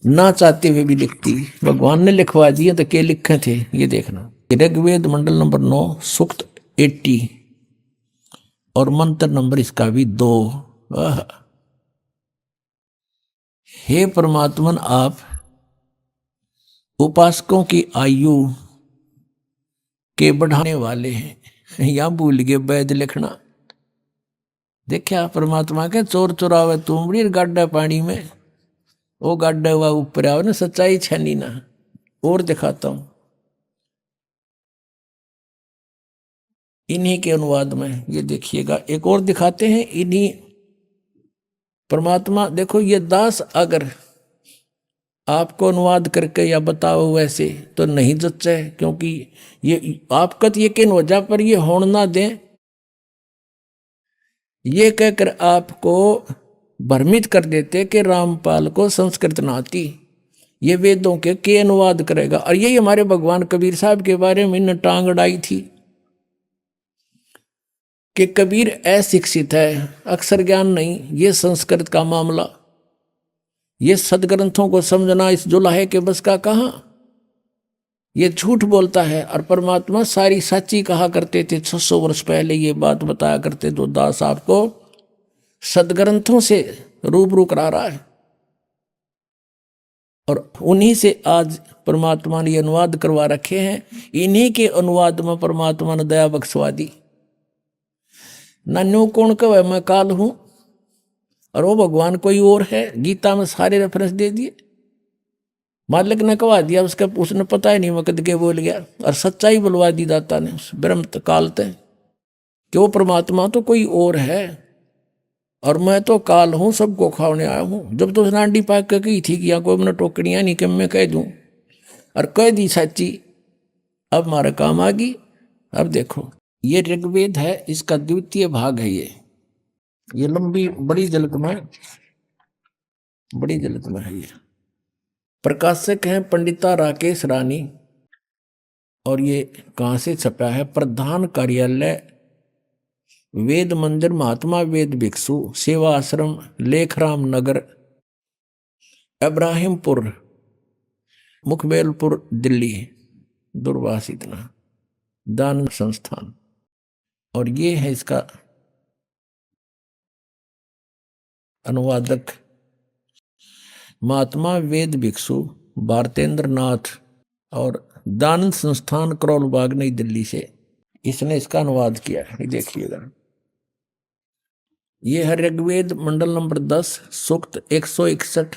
ना चाहते हुए भी लिख दी, भगवान ने लिखवा दिए। तो क्या लिखे थे ये देखना। ऋग्वेद मंडल नंबर 9 सूक्त 80 और मंत्र नंबर इसका भी 2। हे परमात्मन, आप उपासकों की आयु के बढ़ाने वाले हैं। या भूल गए वैद लिखना। देखा परमात्मा के चोर चुरावे तुमड़ी गाड्डा पानी में, वो गाड्डा हुआ ऊपर आओ ना, सच्चाई छानी ना। और दिखाता हूं इन्हीं के अनुवाद में, ये देखिएगा। एक और दिखाते हैं इन्हीं परमात्मा। देखो ये दास अगर आपको अनुवाद करके या बताओ वैसे तो नहीं जच्चे, क्योंकि ये आपका तो यकीन हो जा, पर ये होड़ ना दें। ये कहकर आपको भ्रमित कर देते कि रामपाल को संस्कृत ना आती, ये वेदों के अनुवाद करेगा। और यही हमारे भगवान कबीर साहब के बारे में इन्हें टांग अड़ाई थी कि कबीर अशिक्षित है, अक्षर ज्ञान नहीं, ये संस्कृत का मामला, ये सदग्रंथों को समझना इस जुलाहे के बस का कहां, ये झूठ बोलता है। और परमात्मा सारी सच्ची कहा करते थे। 600 वर्ष पहले ये बात बताया करते। तो दास आपको सदग्रंथों से रूबरू करा रहा है, और उन्हीं से आज परमात्मा ने अनुवाद करवा रखे हैं। इन्हीं के अनुवाद में परमात्मा ने दया बख्शवा दी। नन्नू कौन कहे मैं काल हूं, और वो भगवान कोई और है। गीता में सारे रेफरेंस दे दिए। मालिक ने कहा दिया, उसने पता ही नहीं वक़्त के बोल गया। और सच्चाई बुलवा दी दाता ने उस ब्रह्म काल तक कि वो परमात्मा तो कोई और है, और मैं तो काल हूं, सबको खाने आया हूं। जब तो नांडी पाक के कही थी कि यहाँ कोई मैंने टोकड़ियाँ नहीं कि मैं कह दूं, और कह दी सच्ची। अब हमारा काम आ गई। अब देखो ये ऋग्वेद है, इसका द्वितीय भाग है। ये लंबी बड़ी जल्द में है। ये प्रकाशक हैं पंडिता राकेश रानी, और ये कहाँ से छपा है? प्रधान कार्यालय वेद मंदिर महात्मा वेद भिक्षु सेवा आश्रम लेखराम नगर इब्राहिमपुर मुखबेलपुर दिल्ली दूरभाष इतना दान संस्थान। और ये है इसका अनुवादक महात्मा वेद भिक्षु भारतेंद्र नाथ, और दान संस्थान करोल बाग नई दिल्ली से इसने इसका अनुवाद किया है। देखिएगा ये है ऋग्वेद मंडल नंबर 10 सूक्त 161।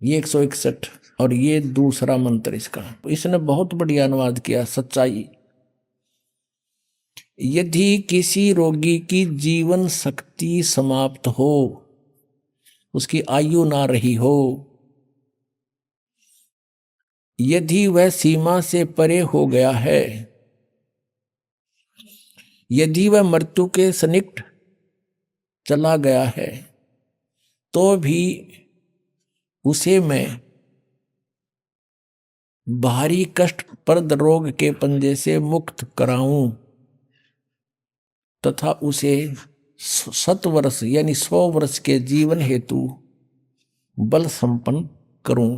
ये 161 और ये दूसरा मंत्र इसका। इसने बहुत बढ़िया अनुवाद किया। सच्चाई, यदि किसी रोगी की जीवन शक्ति समाप्त हो, उसकी आयु ना रही हो, यदि वह सीमा से परे हो गया है, यदि वह मृत्यु के सन्निकट चला गया है, तो भी उसे मैं भारी कष्टप्रद रोग के पंजे से मुक्त कराऊं तथा उसे 7 वर्ष यानी 100 वर्ष के जीवन हेतु बल संपन्न करूं।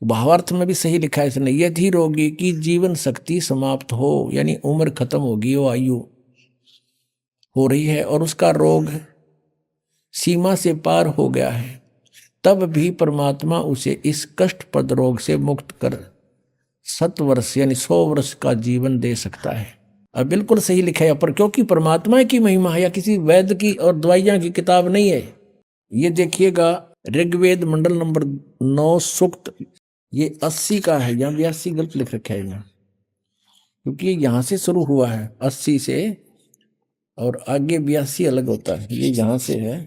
भावार्थ में भी सही लिखा है इसने। यदि रोगी की जीवन शक्ति समाप्त हो, यानी उम्र खत्म होगी, वो आयु हो रही है और उसका रोग सीमा से पार हो गया है, तब भी परमात्मा उसे इस कष्टप्रद रोग से मुक्त कर 7 वर्ष यानी 100 वर्ष का जीवन दे सकता है। अब बिल्कुल सही लिखा है पर, क्योंकि परमात्मा की महिमा है, या किसी वैद्य की और दवाइयां की किताब नहीं है। ये देखिएगा ऋग्वेद मंडल नंबर 9 सूक्त ये 80 का है, यहाँ 82 गलत लिख रखा है यहाँ, क्योंकि यहाँ से शुरू हुआ है 80 से और आगे 82 अलग होता है। ये यहाँ से है,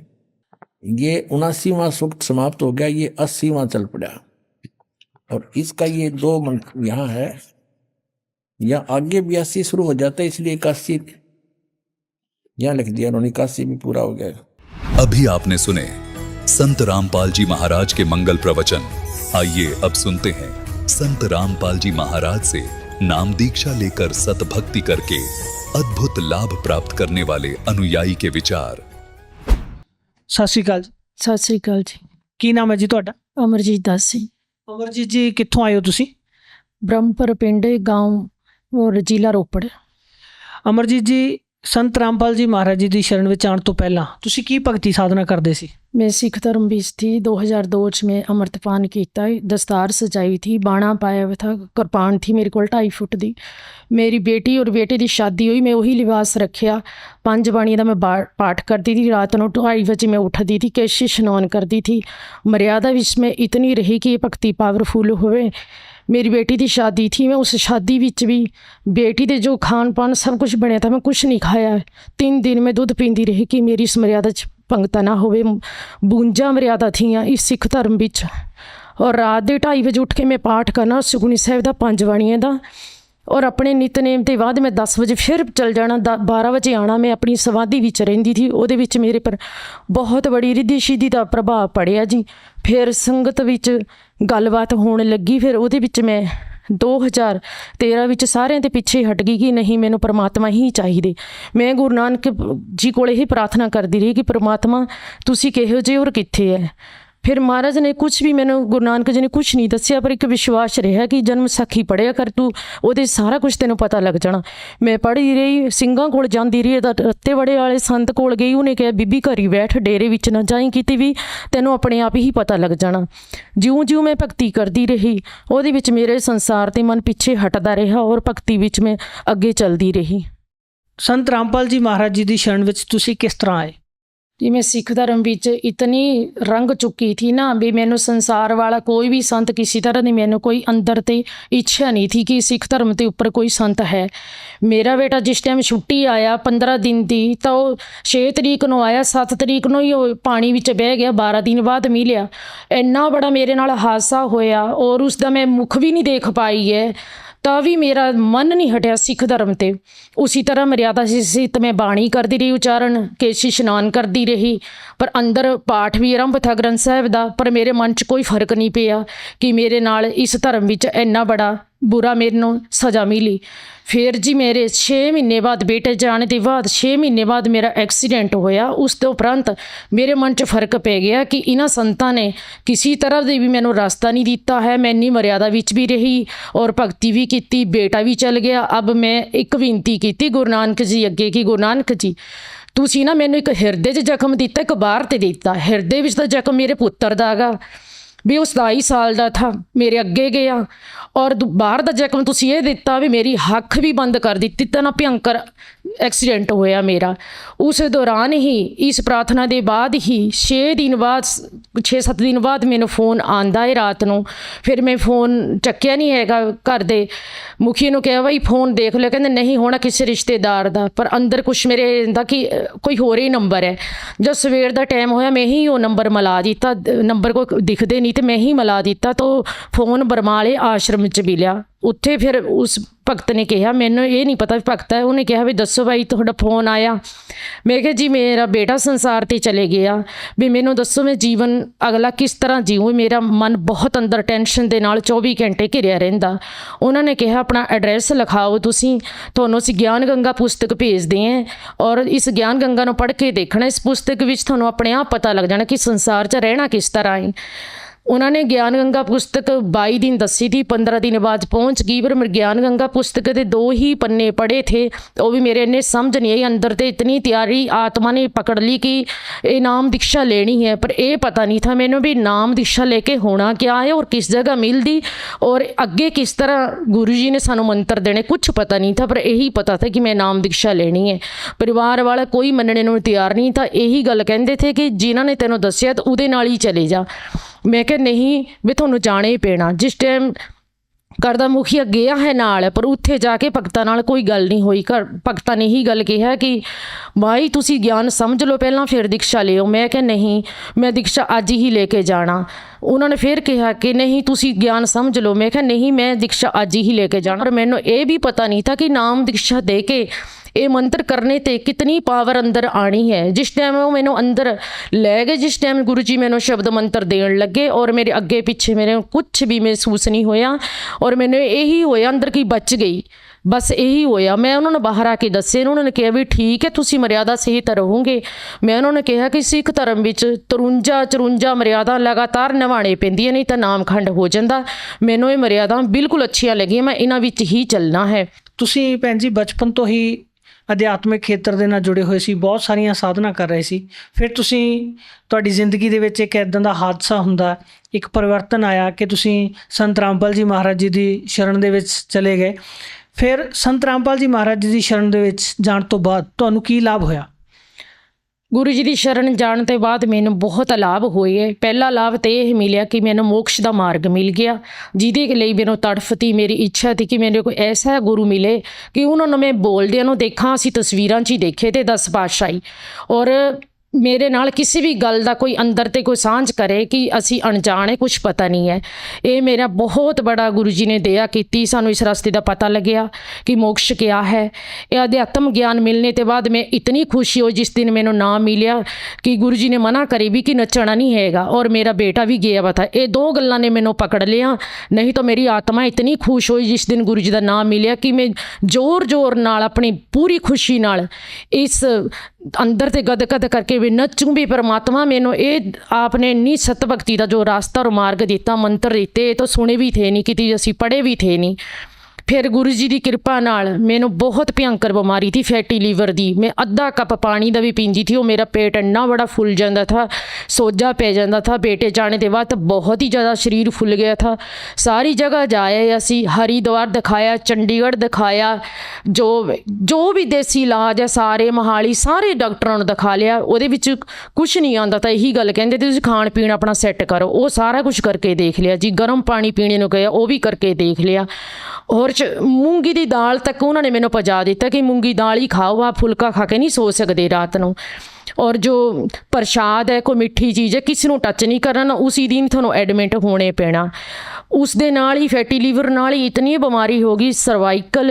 ये 79वां सूक्त समाप्त हो गया, ये 80वां चल पड़ा। और इसका ये 2 मंत्र यहाँ है, या आगे 82 शुरू हो जाता है, इसलिए 81 यहाँ लिख दिया उन्होंने, 81 भी पूरा हो गया। अभी आपने सुने संत रामपाल जी महाराज के मंगल प्रवचन। आइए अब सुनते हैं संत रामपाल जी महाराज से नाम दीक्षा लेकर सतभक्ति करके अद्भुत लाभ प्राप्त करने वाले अनुयायी के विचार। ਸਤਿ ਸ਼੍ਰੀ ਅਕਾਲ ਜੀ। ਸਤਿ ਸ੍ਰੀ ਅਕਾਲ ਜੀ। ਕੀ ਨਾਮ ਹੈ ਜੀ ਤੁਹਾਡਾ? ਅਮਰਜੀਤ ਦਾਸ ਸਿੰਘ। ਅਮਰਜੀਤ ਜੀ ਕਿੱਥੋਂ ਆਏ ਹੋ ਤੁਸੀਂ? ਬ੍ਰਹਮਪੁਰ ਪਿੰਡ ਗਾँव ਔਰ ਜ਼ਿਲ੍ਹਾ ਰੋਪੜ। ਅਮਰਜੀਤ ਜੀ ਸੰਤ ਰਾਮਪਾਲ ਜੀ ਮਹਾਰਾਜ ਜੀ ਦੀ ਸ਼ਰਨ ਵਿੱਚ ਆਉਣ ਤੋਂ ਪਹਿਲਾਂ ਤੁਸੀਂ ਕੀ ਭਗਤੀ ਸਾਧਨਾ ਕਰਦੇ ਸੀ? मैं सिख धर्म भी थी। 2002 में अमृतपान किया, दस्तार सजाई थी, बाणा पाया हुआ था, कृपान थी मेरे को 2.5 फुट दी। मेरी बेटी और बेटे की शादी हुई, मैं वही लिबास रखिया। 5 बाणियां का मैं पाठ करती थी। रात को 2:30 बजे मैं उठती थी, केशी स्नान करती थी। मर्यादा विच में इतनी रही कि भगती पावरफुल होवे। मेरी बेटी की शादी थी, मैं उस शादी विच भी बेटी के जो खान पान सब कुछ बनया था, मैं कुछ नहीं खाया। 3 दिन में दुध पींदी रही कि मेरी इस मर्यादा पंगता ना होवे। 52 मर्यादा थियां इस सिख धर्म विच। और रात के 2:30 बजे उठ के मैं पाठ करना सुखमनी साहिब का 5 बाणियां दा। और अपने नितनेम के बाद मैं 10 बजे फिर चल जाना, 12 बजे आना। मैं अपनी समाधि विच रहिंदी थी, उहदे विच मेरे पर बहुत बड़ी रिद्धि सिद्धि का प्रभाव पड़िया जी। फिर संगत विच गलबात होने लगी। फिर उहदे विच मैं 2013 ਵਿੱਚ ਸਾਰਿਆਂ ਦੇ ਪਿੱਛੇ ਹਟ ਗਈ ਕਿ ਨਹੀਂ, ਮੈਨੂੰ ਪਰਮਾਤਮਾ ਹੀ ਚਾਹੀਦੇ। ਮੈਂ ਗੁਰੂ ਨਾਨਕ ਜੀ ਕੋਲ ਇਹ ਪ੍ਰਾਰਥਨਾ ਕਰਦੀ ਰਹੀ ਕਿ ਪਰਮਾਤਮਾ ਤੁਸੀਂ ਕਿਹੋ ਜਿਹੇ ਔਰ ਕਿੱਥੇ ਹੈ। ਫਿਰ ਮਹਾਰਾਜ ਨੇ ਕੁਛ ਵੀ ਮੈਨੂੰ, ਗੁਰੂ ਨਾਨਕ ਜੀ ਨੇ ਕੁਛ ਨਹੀਂ ਦੱਸਿਆ, ਪਰ ਇੱਕ ਵਿਸ਼ਵਾਸ ਰਿਹਾ ਕਿ ਜਨਮ ਸਾਖੀ ਪੜ੍ਹਿਆ ਕਰ ਤੂੰ, ਉਹਦੇ ਸਾਰਾ ਕੁਝ ਤੈਨੂੰ ਪਤਾ ਲੱਗ ਜਾਣਾ। ਮੈਂ ਪੜ੍ਹਦੀ ਰਹੀ, ਸਿੰਘਾਂ ਕੋਲ ਜਾਂਦੀ ਰਹੀ, ਰੱਤੇ ਬੜੇ ਵਾਲੇ ਸੰਤ ਕੋਲ ਗਈ। ਉਹਨੇ ਕਿਹਾ ਬੀਬੀ ਘਰੀ ਬੈਠ, ਡੇਰੇ ਵਿੱਚ ਨਾ ਜਾਈਂ ਕਿਤੇ ਵੀ, ਤੈਨੂੰ ਆਪਣੇ ਆਪ ਹੀ ਪਤਾ ਲੱਗ ਜਾਣਾ। ਜਿਉਂ ਜਿਉਂ ਮੈਂ ਭਗਤੀ ਕਰਦੀ ਰਹੀ, ਉਹਦੇ ਵਿੱਚ ਮੇਰੇ ਸੰਸਾਰ ਤੇ ਮਨ ਪਿੱਛੇ ਹਟਦਾ ਰਿਹਾ ਔਰ ਭਗਤੀ ਵਿੱਚ ਮੈਂ ਅੱਗੇ ਚੱਲਦੀ ਰਹੀ। ਸੰਤ ਰਾਮਪਾਲ ਜੀ ਮਹਾਰਾਜ ਜੀ ਦੀ ਸ਼ਰਨ ਵਿੱਚ ਤੁਸੀਂ ਕਿਸ ਤਰ੍ਹਾਂ ਆਏ? जी मैं सिख धर्म विच इतनी रंग चुकी थी ना भी मैनू संसार वाला कोई भी संत किसी तरह की, मैनू कोई अंदर ते इच्छा नहीं थी कि सिख धर्म के उपर कोई संत है। मेरा बेटा जिस टाइम छुट्टी आया 15 दिन की, तो 6 तरीक को आया, 7 तरीक को ही पानी विच बह गया, 12 दिन बाद मिलिया। इन्ना बड़ा मेरे नाल हादसा होया और उसका मैं मुख भी नहीं देख पाई है, ਤਾਂ ਵੀ ਮੇਰਾ ਮਨ ਨਹੀਂ ਹਟਿਆ ਸਿੱਖ ਧਰਮ ਤੇ। ਉसी ਤਰ੍ਹਾਂ ਮਰਿਆਦਾ ਸੀ ਤਾਂ ਮੈਂ ਬਾਣੀ ਕਰਦੀ ਰਹੀ, ਉਚਾਰਨ ਕੇਸ਼ੀ ਇਸ਼ਨਾਨ ਕਰਦੀ ਰਹੀ, ਪਰ ਅੰਦਰ ਪਾਠ ਵੀ ਆਰੰਭ ਥਾ ਗ੍ਰੰਥ ਸਾਹਿਬ ਦਾ। ਪਰ ਮੇਰੇ ਮਨ 'ਚ ਕੋਈ ਫਰਕ ਨਹੀਂ ਪਿਆ ਕਿ ਮੇਰੇ ਨਾਲ ਇਸ ਧਰਮ ਵਿੱਚ ਇੰਨਾ ਬੜਾ बुरा मेरे सज़ा मिली। फिर जी मेरे 6 महीने बाद, बेटे जाने के बाद 6 महीने बाद मेरा एक्सीडेंट होया। उस तो उपरंत मेरे मन च फर्क पै गया कि इन्हां संतां ने किसी तरह से भी मैनू रास्ता नहीं दिता है। मैं इन्नी मर्यादा विच भी रही और भगती भी की, बेटा भी चल गया। अब मैं एक विनती की गुरु नानक जी अगे कि गुरु नानक जी तुसीं ना मैनू एक हिरदे 'च जख्म दिता, एक बाहर ते दिता। हिरदे विच तां जख्म मेरे पुत्तर दा गा भी वो 27 साल का था, मेरे अगे गया। और बाहर का जख्म तुसीं ये दिता भी मेरी हक भी बंद कर दी। इतना भयंकर एक्सीडेंट होया मेरा। उस दौरान ही इस प्रार्थना के बाद ही 6-7 दिन बाद मैनू फोन आंदा है रात को। फिर मैं फोन चक्या नहीं हैगा, घर दे मुखी नूं कहा भाई फोन देख लिया, कहते नहीं होना किसी रिश्तेदार का। पर अंदर कुछ मेरे इंदा कि कोई होर ही नंबर है। जब सवेर का टाइम होया मैं ही वो नंबर मिला दिता, नंबर को दिखते नहीं तो मैं ही मिला दिता। तो फोन बरमाले आश्रम च मिलिया। उत्थे फिर उस भगत ने कहा, मैनू ये नहीं पता भगत है, उन्हें कहा भी दसो भाई तुहाडा फोन आया। मैं कहा जी मेरा बेटा संसार ते चले गया, भी मैनू दसो मैं जीवन अगला किस तरह जीऊँ। मेरा मन बहुत अंदर टेंशन दे नाल 24 घंटे घिरिया रहिंदा। उन्होंने कहा अपना एड्रैस लिखाओ, तुसीं तुहानूं असीं ज्ञान गंगा पुस्तक भेजदे हैं और इस ज्ञान गंगा नूं पढ़ के देखना। इस पुस्तक विच तुहानूं अपने आप पता लग जाना कि संसार च रहना किस तरह है। उन्होंने ज्ञान गंगा पुस्तक 22 दिन दसी थी, 15 दिन बाद पहुँच गई। पर मैं ज्ञान गंगा पुस्तक के 2 ही पन्ने पढ़े थे, तो भी मेरे इन्ने समझ नहीं आई। अंदर तो इतनी तैयारी आत्मा ने पकड़ ली कि ये नाम दीक्षा लेनी है, पर ये पता नहीं था मैंने भी नाम दीक्षा लेके होना क्या है और किस जगह मिलती और अगे किस तरह गुरु जी ने सानू मंत्र देने, कुछ पता नहीं था। पर यही पता था कि मैं नाम दीक्षा लेनी है। परिवार वाला कोई मनने नूं तैयार नहीं था। यही गल कहते थे कि जिन्हों ने तेनों दसिया तो उहदे नाल ही चले जा। मैं कहा नहीं भी तुहानूं जाना ही पैना। जिस टाइम घर का मुखिया गया है नाल, पर उत्थे जाके भगतां नाल कोई गल नहीं हुई। घर भगतां ने ही गल कहा कि भाई तुसी ज्ञान समझ लो पहला फिर दीक्षा लियो। मैं कहा नहीं मैं दीक्षा अज ही लेके जाना। उन्होंने फिर कहा कि नहीं तुसी ज्ञान समझ लो। मैं कहा नहीं मैं दीक्षा अज ही लेके जाना। और मैनूं ये भी पता नहीं था कि नाम दीक्षा दे के ਇਹ ਮੰਤਰ ਕਰਨੇ ਤੇ ਕਿਤਨੀ ਪਾਵਰ ਅੰਦਰ ਆਣੀ ਹੈ। ਜਿਸ ਟਾਈਮ ਉਹ ਮੈਨੂੰ ਅੰਦਰ ਲੈ ਗਏ, ਜਿਸ ਟਾਈਮ ਗੁਰੂ ਜੀ ਮੈਨੂੰ ਸ਼ਬਦ ਮੰਤਰ ਦੇਣ ਲੱਗੇ ਔਰ ਮੇਰੇ ਅੱਗੇ ਪਿੱਛੇ ਮੇਰੇ ਕੁਝ ਵੀ ਮਹਿਸੂਸ ਨਹੀਂ ਹੋਇਆ ਔਰ ਮੈਨੂੰ ਇਹੀ ਹੋਇਆ ਅੰਦਰ ਕੀ ਬਚ ਗਈ, ਬਸ ਇਹੀ ਹੋਇਆ। ਮੈਂ ਉਹਨਾਂ ਨੂੰ ਬਾਹਰ ਆ ਕੇ ਦੱਸਿਆ, ਉਹਨਾਂ ਨੇ ਕਿਹਾ ਵੀ ਠੀਕ ਹੈ ਤੁਸੀਂ ਮਰਿਆਦਾ ਸਹਿਤ ਰਹੋਗੇ। ਮੈਂ ਉਹਨਾਂ ਨੇ ਕਿਹਾ ਕਿ ਸਿੱਖ ਧਰਮ ਵਿੱਚ 53 ਮਰਿਆਦਾ ਲਗਾਤਾਰ ਨਿਭਾਉਣੇ ਪੈਂਦੀਆਂ, ਨਹੀਂ ਤਾਂ ਨਾਮਖੰਡ ਹੋ ਜਾਂਦਾ। ਮੈਨੂੰ ਇਹ ਮਰਿਆਦਾ ਬਿਲਕੁਲ ਅੱਛੀਆਂ ਲੱਗੀਆਂ, ਮੈਂ ਇਹਨਾਂ ਵਿੱਚ ਹੀ ਚੱਲਣਾ ਹੈ। ਤੁਸੀਂ ਭੈਣ ਜੀ ਬਚਪਨ ਤੋਂ ਹੀ ਅਧਿਆਤਮਿਕ ਖੇਤਰ ਦੇ ਨਾਲ ਜੁੜੇ ਹੋਏ ਸੀ, ਬਹੁਤ ਸਾਰੀਆਂ ਸਾਧਨਾ ਕਰ ਰਹੇ ਸੀ, ਫਿਰ ਤੁਹਾਡੀ ਜ਼ਿੰਦਗੀ ਦੇ ਵਿੱਚ ਇੱਕ ਇੱਦਾਂ ਦਾ ਹਾਦਸਾ ਹੁੰਦਾ, ਇੱਕ ਪਰਿਵਰਤਨ ਆਇਆ ਕਿ ਤੁਸੀਂ ਸੰਤ ਰਾਮਪਾਲ ਜੀ ਮਹਾਰਾਜ ਜੀ ਦੀ ਸ਼ਰਨ ਦੇ ਵਿੱਚ ਚਲੇ ਗਏ। ਫਿਰ ਸੰਤ ਰਾਮਪਾਲ ਜੀ ਮਹਾਰਾਜ ਜੀ ਦੀ ਸ਼ਰਨ ਦੇ ਵਿੱਚ ਜਾਣ ਤੋਂ ਬਾਅਦ ਤੁਹਾਨੂੰ ਕੀ ਲਾਭ ਹੋਇਆ? ਗੁਰੂ ਜੀ ਦੀ ਸ਼ਰਨ ਜਾਣ ਤੋਂ ਬਾਅਦ ਮੈਨੂੰ ਬਹੁਤ ਲਾਭ ਹੋਏ। ਪਹਿਲਾ ਲਾਭ ਤਾਂ ਇਹ ਮਿਲਿਆ ਕਿ ਮੈਨੂੰ ਮੋਕਸ਼ ਦਾ ਮਾਰਗ ਮਿਲ ਗਿਆ, ਜਿਹਦੇ ਲਈ ਮੈਨੂੰ ਤੜਫ ਤੀ, ਮੇਰੀ ਇੱਛਾ ਸੀ ਕਿ ਮੈਨੂੰ ਕੋਈ ਐਸਾ ਗੁਰੂ ਮਿਲੇ ਕਿ ਉਹਨਾਂ ਨੂੰ ਮੈਂ ਬੋਲਦਿਆਂ ਨੂੰ ਦੇਖਾਂ। ਅਸੀਂ ਤਸਵੀਰਾਂ 'ਚ ਹੀ ਦੇਖੇ ਤੇ 10 ਪਾਤਸ਼ਾਹੀ, ਔਰ ਮੇਰੇ ਨਾਲ ਕਿਸੇ ਵੀ ਗੱਲ ਦਾ ਕੋਈ ਅੰਦਰ ਤੇ ਕੋਈ ਸਾਂਝ ਕਰੇ ਕਿ ਅਸੀਂ ਅਣਜਾਣੇ, ਕੁਝ ਪਤਾ ਨਹੀਂ ਹੈ। ਇਹ ਮੇਰਾ ਬਹੁਤ ਬੜਾ ਗੁਰੂ ਜੀ ਨੇ ਦਇਆ ਕੀਤੀ, ਸਾਨੂੰ ਇਸ ਰਸਤੇ ਦਾ ਪਤਾ ਲੱਗਿਆ ਕਿ ਮੋਕਸ਼ ਕਿਆ ਹੈ। ਇਹ ਅਧਿਆਤਮ ਗਿਆਨ ਮਿਲਣੇ ਤੋਂ ਬਾਅਦ ਮੈਂ ਇਤਨੀ ਖੁਸ਼ੀ ਹੋਈ ਜਿਸ ਦਿਨ ਮੈਨੂੰ ਨਾਮ ਮਿਲਿਆ ਕਿ ਗੁਰੂ ਜੀ ਨੇ ਮਨਾ ਕਰੀ ਵੀ ਕਿ ਨੱਚਣਾ ਨਹੀਂ ਹੈਗਾ, ਔਰ ਮੇਰਾ ਬੇਟਾ ਵੀ ਗਿਆ ਵਾ ਥਾ। ਇਹ 2 ਗੱਲਾਂ ਨੇ ਮੈਨੂੰ ਪਕੜ ਲਿਆ, ਨਹੀਂ ਤਾਂ ਮੇਰੀ ਆਤਮਾ ਇਤਨੀ ਖੁਸ਼ ਹੋਈ ਜਿਸ ਦਿਨ ਗੁਰੂ ਜੀ ਦਾ ਨਾਮ ਮਿਲਿਆ ਕਿ ਮੈਂ ਜ਼ੋਰ ਨਾਲ ਆਪਣੀ ਪੂਰੀ ਖੁਸ਼ੀ ਨਾਲ ਇਸ ਅੰਦਰ ਤੇ ਗਦ ਕਰਕੇ ਵੀ ਨੱਚੂੰ ਵੀ। परमात्मा मैंने ये आपने इन्नी सत भगती का जो रास्ता और मार्ग दिता, मंत्र दिते, तो सुने भी थे नहीं, कितनी असी पढ़े भी थे नहीं। फिर गुरु जी की कृपा नाल मैनू बहुत भयंकर बीमारी थी, फैटी लीवर दी। मैं अद्धा कप पानी का भी पींदी थी, वो मेरा पेट इन्ना बड़ा फुल जाता था, सोजा पै जाता था। बेटे जाने के बाद बहुत ही ज़्यादा शरीर फुल गया था। सारी जगह जाए असी, हरिद्वार दिखाया, चंडीगढ़ दिखाया, जो भी देसी इलाज है सारे, मोहाली सारे डॉक्टरों ने दिखा लिया। ਉਹਦੇ ਵਿੱਚ कुछ नहीं आता था, यही गल कहते थे खाण पीण अपना सैट करो। वो सारा कुछ करके देख लिया जी। गर्म पानी पीने को कहा, वो भी करके देख लिया। और मूंगी की दाल तक उन्होंने मैंने पजा दिता कि मूंगी दाल ही खाओ, आप फुलका खा के नहीं सो सकते रात को। और जो प्रसाद है, कोई मिठी चीज़ है, किसी को टच नहीं करना, उसी दिन थोड़ा एडमिट होने पैना। उस दे नाल ही फैटी लीवर नाल ही इतनी बीमारी हो गई, सर्वाइकल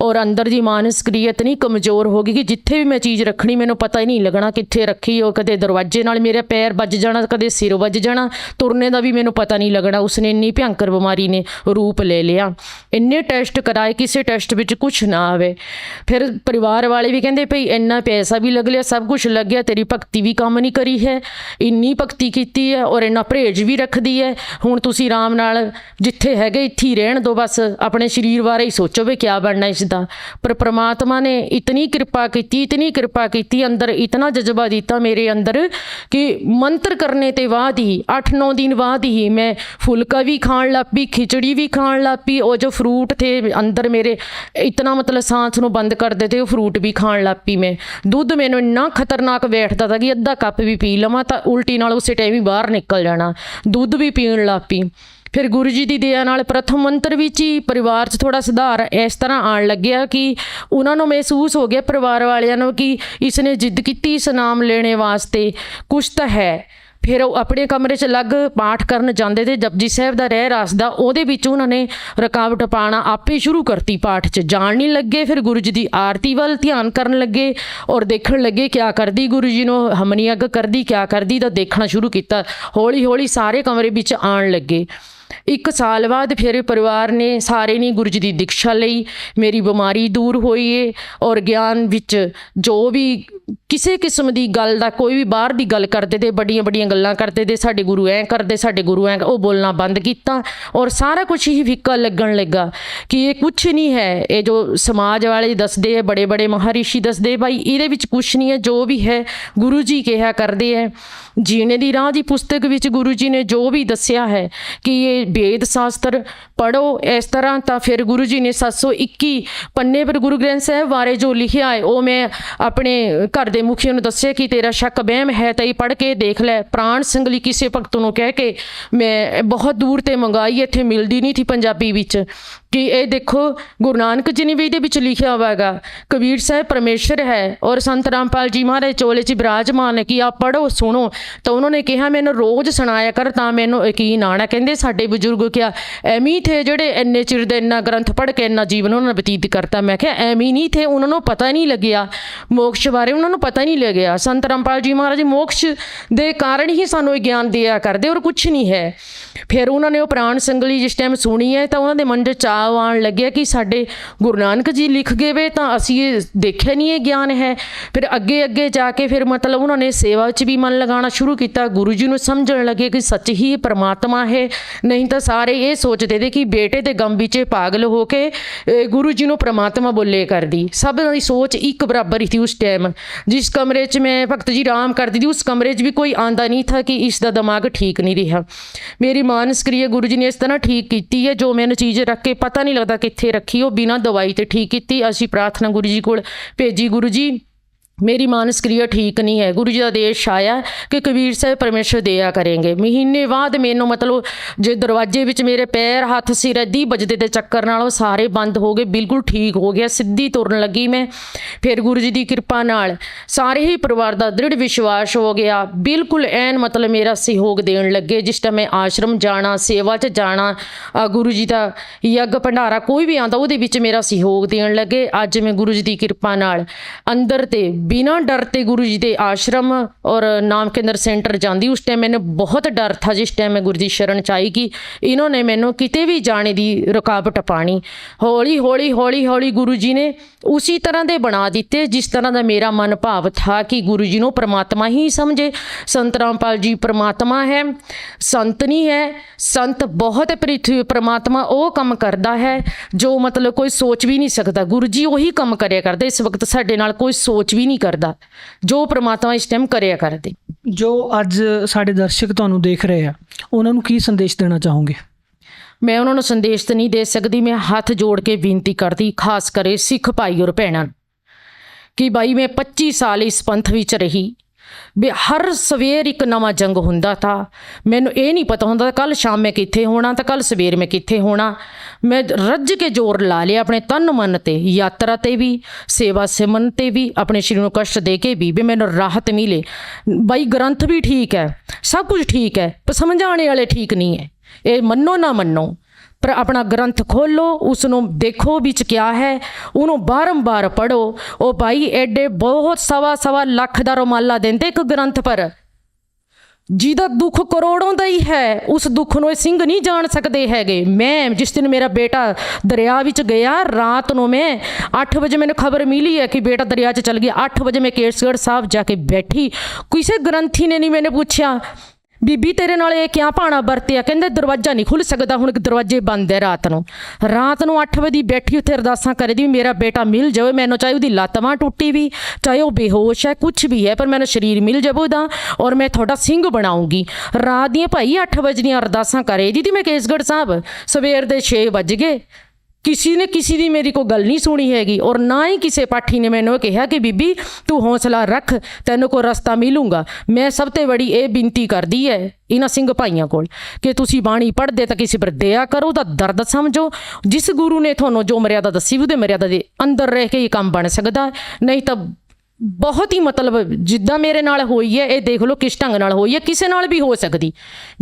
और अंदर की मानस क्रिया इतनी कमज़ोर हो गई कि जिथे भी मैं चीज़ रखनी मैंने पता ही नहीं लगना कित्थे रखी। और कदे दरवाजे नाल मेरे पैर बज जाना, कदे सिर बज जाना, तुरने का भी मैंने पता नहीं लगना। उसने इन्नी भयंकर बीमारी ने रूप ले लिया। इन्ने टेस्ट कराए, किसी टेस्ट में कुछ ना आवे। फिर परिवार वाले भी कहते भाई इन्ना पैसा भी लग लिया, सब कुछ लग गया, तेरी भगती भी काम नहीं करी है, इन्नी भगती की है और इन्ना परहेज भी रख दी है, हुण तुसी आराम नाल जिथे हैगे इत्थे ही रहन दो, बस अपने शरीर बारे ही सोचो भी क्या बनना इसका। पर परमात्मा ने इतनी कृपा की, इतनी कृपा की, अंदर इतना जज्बा दिता मेरे अंदर कि मंत्र करने के बाद ही 8-9 दिन बाद ही मैं फुलका भी खान लग पी, खिचड़ी भी खान लग पी। और जो फ्रूट थे अंदर मेरे इतना मतलब सांस को बंद कर देते, वो फ्रूट भी खान लग पी। मैं दुध मैंने इन्ना खतरनाक बैठता था कि अद्धा कप भी पी लवां तो उल्टी नाल उस टाइम ही बाहर निकल जाना। दुध भी पीण लग पी। फिर गुरु जी की दया नाल प्रथम मंत्र विच ही परिवार च थोड़ा सुधार इस तरह आन लग्या कि उन्होंने महसूस हो गया परिवार वालियां कि इसने जिद की इस नाम लेने वास्ते, कुछ तो है। फिर अपने कमरे च लग पाठ करन जाते थे, जपजी साहब का रह रास दा, उहदे विच उन्होंने रुकावट पाना आपे शुरू करती, पाठ च जान नहीं लगे। फिर गुरु जी की आरती वाल ध्यान करन लगे और देखण लगे क्या करदी गुरु जी नूं हमनी अग करदी, क्या करदी, तो देखना शुरू किया। हौली हौली सारे कमरे विच आन लगे। 1 साल बाद फिर परिवार ने सारे ने गुरु जी की दीक्षा लई, मेरी बीमारी दूर हुई है। और ज्ञान विच जो भी किसी किस्म की गल का, कोई भी बाहर की गल करते थे, बड़ियां बड़ियां गल्लां करते थे, साडे गुरु ऐ करते, साडे गुरु ऐ, वो बोलना बंद किया। और सारा कुछ ही फिक्का लगन लगा कि ये कुछ नहीं है, ये जो समाज वाले दसदे है, बड़े बड़े महारिषि दसदे, भाई ये कुछ नहीं है, जो भी है गुरु जी कहा करते हैं। जीने दी राह दी पुस्तक विच गुरु जी ने जो भी दसिया है कि ये वेद शास्त्र पढ़ो इस तरह, तो फिर गुरु जी ने 721 पन्ने पर गुरु ग्रंथ साहब बारे जो लिखिया है, वो मैं अपने घर के मुखिया ने दसिया कि तेरा शक बहम है तो ये पढ़ के देख लै। प्राण संगली किसी भगत नूं कह के मैं बहुत दूर ते मंगाई, इत्थे मिलदी नहीं थी पंजाबी विच, ਕਿ ਇਹ ਦੇਖੋ ਗੁਰੂ ਨਾਨਕ ਜੀ ਨੇ ਵੀ ਇਹਦੇ ਵਿੱਚ ਲਿਖਿਆ ਹੋਇਆ ਹੈਗਾ, ਕਬੀਰ ਸਾਹਿਬ ਪਰਮੇਸ਼ਰ ਹੈ ਔਰ ਸੰਤ ਰਾਮਪਾਲ ਜੀ ਮਹਾਰਾਜ ਚੋਲੇ 'ਚ ਬਿਰਾਜਮਾਨ ਹੈ ਕਿ ਆਪ ਪੜ੍ਹੋ ਸੁਣੋ। ਤਾਂ ਉਹਨਾਂ ਨੇ ਕਿਹਾ ਮੈਨੂੰ ਰੋਜ਼ ਸੁਣਾਇਆ ਕਰ ਤਾਂ ਮੈਨੂੰ ਯਕੀਨ ਆਣਾ। ਕਹਿੰਦੇ ਸਾਡੇ ਬਜ਼ੁਰਗ ਕਿਆ ਐਵੇਂ ਹੀ ਥੇ ਜਿਹੜੇ ਇੰਨੇ ਚਿਰ ਦੇ ਇੰਨਾ ਗ੍ਰੰਥ ਪੜ੍ਹ ਕੇ ਇੰਨਾ ਜੀਵਨ ਉਹਨਾਂ ਨੇ ਬਤੀਤ ਕਰਤਾ। ਮੈਂ ਕਿਹਾ ਐਵੇਂ ਨਹੀਂ ਥੇ, ਉਹਨਾਂ ਨੂੰ ਪਤਾ ਨਹੀਂ ਲੱਗਿਆ ਮੋਕਸ਼ ਬਾਰੇ, ਉਹਨਾਂ ਨੂੰ ਪਤਾ ਨਹੀਂ ਲੱਗਿਆ। ਸੰਤ ਰਾਮਪਾਲ ਜੀ ਮਹਾਰਾਜ ਮੋਕਸ਼ ਦੇ ਕਾਰਨ ਹੀ ਸਾਨੂੰ ਇਹ ਗਿਆਨ ਦਿਆ ਕਰਦੇ ਔਰ ਕੁਛ ਨਹੀਂ ਹੈ। ਫਿਰ ਉਹਨਾਂ ਨੇ ਉਹ ਪ੍ਰਾਣ ਸੰਗਲੀ ਜਿਸ ਟਾਈਮ ਸੁਣੀ ਹੈ ਤਾਂ ਉਹਨਾਂ ਦੇ ਮਨ 'ਚ ਚਾਅ ਆਉਣ ਲੱਗਿਆ ਕਿ ਸਾਡੇ ਗੁਰੂ ਨਾਨਕ ਜੀ ਲਿਖ ਗਏ ਵੇ ਤਾਂ ਅਸੀਂ ਇਹ ਦੇਖਿਆ ਨਹੀਂ ਇਹ ਗਿਆਨ ਹੈ। ਫਿਰ ਅੱਗੇ ਅੱਗੇ ਜਾ ਕੇ ਫਿਰ ਮਤਲਬ ਉਹਨਾਂ ਨੇ ਸੇਵਾ 'ਚ ਵੀ ਮਨ ਲਗਾਉਣਾ ਸ਼ੁਰੂ ਕੀਤਾ। ਗੁਰੂ ਜੀ ਨੂੰ ਸਮਝਣ ਲੱਗੇ ਕਿ ਸੱਚ ਹੀ ਪਰਮਾਤਮਾ ਹੈ। ਨਹੀਂ ਤਾਂ ਸਾਰੇ ਇਹ ਸੋਚਦੇ ਤੇ ਕਿ ਬੇਟੇ ਦੇ ਗਮ ਵਿੱਚ ਪਾਗਲ ਹੋ ਕੇ ਗੁਰੂ ਜੀ ਨੂੰ ਪਰਮਾਤਮਾ ਬੋਲੇ ਕਰਦੀ। ਸਭ ਦੀ ਸੋਚ ਇੱਕ ਬਰਾਬਰ ਹੀ थी उस टाइम। जिस कमरे 'ਚ मैं भगत जी आराम करती थी उस कमरे 'ਚ भी कोई आंदा नहीं था कि इसका दिमाग ठीक नहीं रहा। मेरी मानस क्रिया गुरु जी ने इस तरह ठीक की है, जो मैंने चीज़ रख के पता नहीं लगता कित्थे रखी, वो बिना दवाई तो ठीक की। असी प्रार्थना गुरु जी को भेजी, गुरु जी मेरी मानस क्रिया ठीक नहीं है। गुरु जी का आदेश आया कि कबीर साहब परमेश्वर दिया करेंगे। महीने बाद मैनू मतलब जो दरवाजे विच मेरे पैर हथ सिर इद्दी बजदे ते चक्कर नाल सारे बंद हो गए, बिल्कुल ठीक हो गया, सीधी तुरन लगी मैं। फिर गुरु जी की कृपा नाल सारे ही परिवार का दृढ़ विश्वास हो गया, बिल्कुल ऐन मतलब मेरा सहयोग देन लगे। जिस टाइम मैं आश्रम जाना, सेवा च जाना, गुरु जी का यज्ञ भंडारा कोई भी आंदा उहदे विच मेरा सहयोग देन लगे। अज मैं गुरु जी की कृपा नाल अंदर ते बिना डर ते गुरु जी के आश्रम और नाम केंद्र सेंटर जाती। उस टाइम मैंने बहुत डर था जिस टाइम मैं गुरु जी शरण च आई कि इन्होंने मैनू किते भी जाने की रुकावट पानी। हौली हौली हौली हौली गुरु जी ने उसी तरह के बना दिते जिस तरह का मेरा मन भाव था कि गुरु जी को परमात्मा ही समझे। संत रामपाल जी परमात्मा है, संत नहीं है। संत बहुत पृथ्वी परमात्मा वो काम करता है जो मतलब कोई सोच भी नहीं सकता। गुरु जी वही काम करे करते। इस वक्त साडे नाल कोई सोच भी नहीं करता जो परमात्मा इस टाइम करिया करते। जो अज साडे दर्शक तुहानूं देख रहे हैं उन्हां नूं की संदेश देना चाहोगे? मैं उन्होंने संदेश तो नहीं दे सकती, मैं हाथ जोड़ के विनती करती खास करे सिख भाई और भैनों कि भाई मैं 25 साल इस पंथ विच रही, हर सवेर एक नवा जंग हुंदा था। मैनू ये नहीं पता होंदा कल शाम मैं कित्थे होना तो कल सवेर मैं कित्थे होना। मैं रज के जोर ला लिया अपने तन मन ते, यात्रा ते भी, सेवा सिमन ते भी, अपने शरीर को कष्ट दे के भी मैनू राहत मिले। भाई ग्रंथ भी ठीक है, सब कुछ ठीक है, पर समझाने वाले ठीक नहीं है। ये मनो ना मनो, पर अपना ग्रंथ खोलो, उसनों देखो बिच क्या है, उन्होंने बारंबार पढ़ो। ओ भाई एडे बहुत सवा लाख दा रुमाला देंदे एक ग्रंथ पर, जिहदा दुख करोड़ों का ही है, उस दुख नूं सिंह नहीं जान सकते हैगे। मैं जिस दिन मेरा बेटा दरिया विच गया, रात नूं मैं 8 बजे मैंने खबर मिली है कि बेटा दरिया च चल गया। 8 बजे मैं केसगढ़ साहब जाके बैठी, किसी ग्रंथी ने नहीं मैंने पूछा बीबी तेरे नाल ये क्या भाना बरतिया, कहंदे दरवाजा नहीं खुल सकता हुण, दरवाजे बंद है। रात नूं 8 बजे बैठी उत्थे अरदासां करदी मेरा बेटा मिल जाए। मैनूं चाहे उहदी लत्त बांह टुटी भी, चाहे वो बेहोश है, कुछ भी है, पर मैनूं शरीर मिल जावे उहदा और मैं तुहाडा सिंह बनाऊंगी। रात दियां भाई 8 बजे दियां अरदासां करे दी मैं केसगढ़ साहब, सवेर दे 6 बज गए। किसी ने किसी की मेरी कोई गल नहीं सुनी हैगी और ना ही किसी पाठी ने मैंने कहा कि बीबी तू हौसला रख, तैनू को रस्ता मिलूंगा। मैं सब तो बड़ी ये बिनती करती है इन्हां सिंह भाइयों को कि तुसी बाणी पढ़दे तो किसी पर दया करो, तो दर्द समझो। जिस गुरु ने थानू जो मर्यादा दसी वो मर्यादा के अंदर रह के ही काम बन सकता है, नहीं तो बहुत ही मतलब जिद्दां मेरे नाल होई है, ये देख लो किस ढंग नाल होई है, किसी नाल भी हो सकती।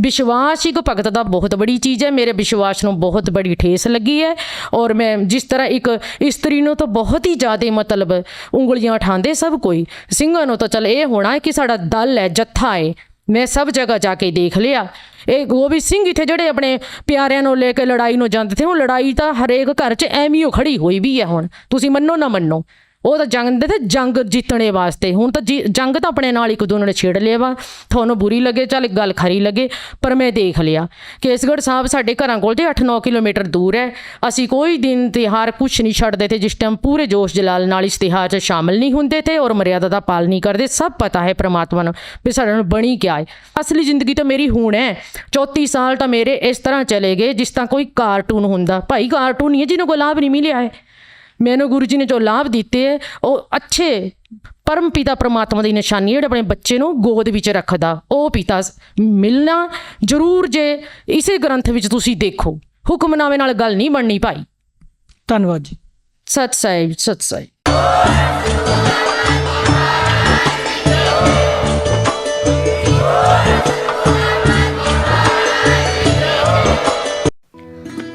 विश्वास एक भगत दा बहुत बड़ी चीज़ है। मेरे विश्वास नूं बहुत बड़ी ठेस लगी है और मैं जिस तरह एक इस्त्री नूं तो बहुत ही ज़्यादा मतलब उंगलियां उठांदे सब कोई, सिंघां नूं तो चल ये होना है कि साडा दल है, जत्था है। मैं सब जगह जाके देख लिया। ये गोबिंद सिंह इत्थे जिहड़े अपने प्यारिਆਂ ਨੂੰ ले के लड़ाई नूं जांदे थे, वो लड़ाई तो हरेक घर च एवें ही खड़ी हुई भी है। हुण तुसीं मन्नो ना मन्नो, वो तो जंग दे जंग जीतने वास्ते, हुण तो जंग तो अपने नाल एक दूसरे ने छेड़ लिया वा। थानू बुरी लगे चल गल खरी लगे, पर मैं देख लिया केसगढ़ साहब साडे घरां कोल 8-9 किलोमीटर दूर है। असी कोई दिन तिहार कुछ नहीं छड्डदे थे जिस टाइम पूरे जोश जलाल नाल इस तिहार च शामिल नहीं हुंदे थे और मर्यादा दा पाल नहीं करते। सब पता है परमात्मा नूं भी साडे नाल बणी क्या है। असली जिंदगी तो मेरी हुण है, 34 साल तो मेरे इस तरह चले गए जिस तरह कोई कार्टून हुंदा। भाई कार्टून नहीं है जिन्हों को लाभ नहीं मिलिया है। मैंने गुरु जी ने जो लाभ दिते है वो अच्छे परम पिता परमात्मा की निशानी है, अपने बच्चे को गोद विच रखदा वो पिता मिलना जरूर। जे इसे ग्रंथ विच तुसी देखो हुक्मनामे नाल गल नहीं बननी भाई, ਧੰਨਵਾਦ ਜੀ। सत साहिब सत साहिब।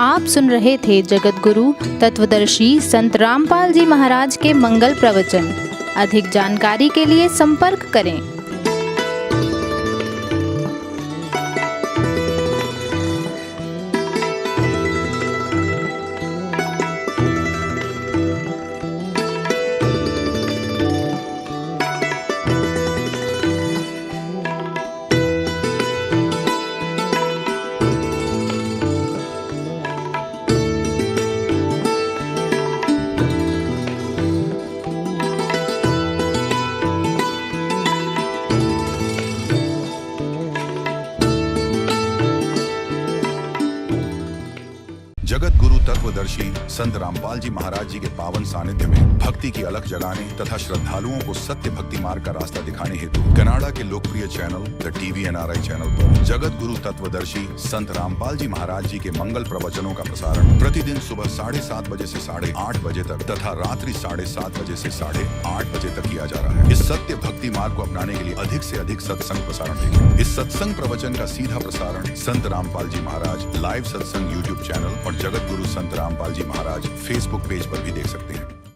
आप सुन रहे थे जगत गुरु तत्वदर्शी संत रामपाल जी महाराज के मंगल प्रवचन। अधिक जानकारी के लिए संपर्क करें। जगत गुरु तत्वदर्शी संत रामपाल जी महाराज जी के पावन सानिध्य में भक्ति की अलख जगाने तथा श्रद्धालुओं को सत्य भक्ति मार्ग का रास्ता दिखाने हेतु कनाडा के लोकप्रिय channel the TV NRI channel पर जगत गुरु तत्वदर्शी संत रामपाल जी महाराज जी के मंगल प्रवचनों का प्रसारण प्रतिदिन सुबह 7:30 बजे से 8:30 बजे तक तथा रात्रि 7:30 बजे से 8:30 बजे तक किया जा रहा है। इस सत्य भक्ति मार्ग को अपनाने के लिए अधिक से अधिक सत्संग प्रसारण देखें। इस सत्संग प्रवचन का सीधा प्रसारण संत रामपाल जी महाराज लाइव सत्संग YouTube चैनल और जगत गुरु संत रामपाल जी महाराज फेसबुक पेज पर भी देख सकते हैं।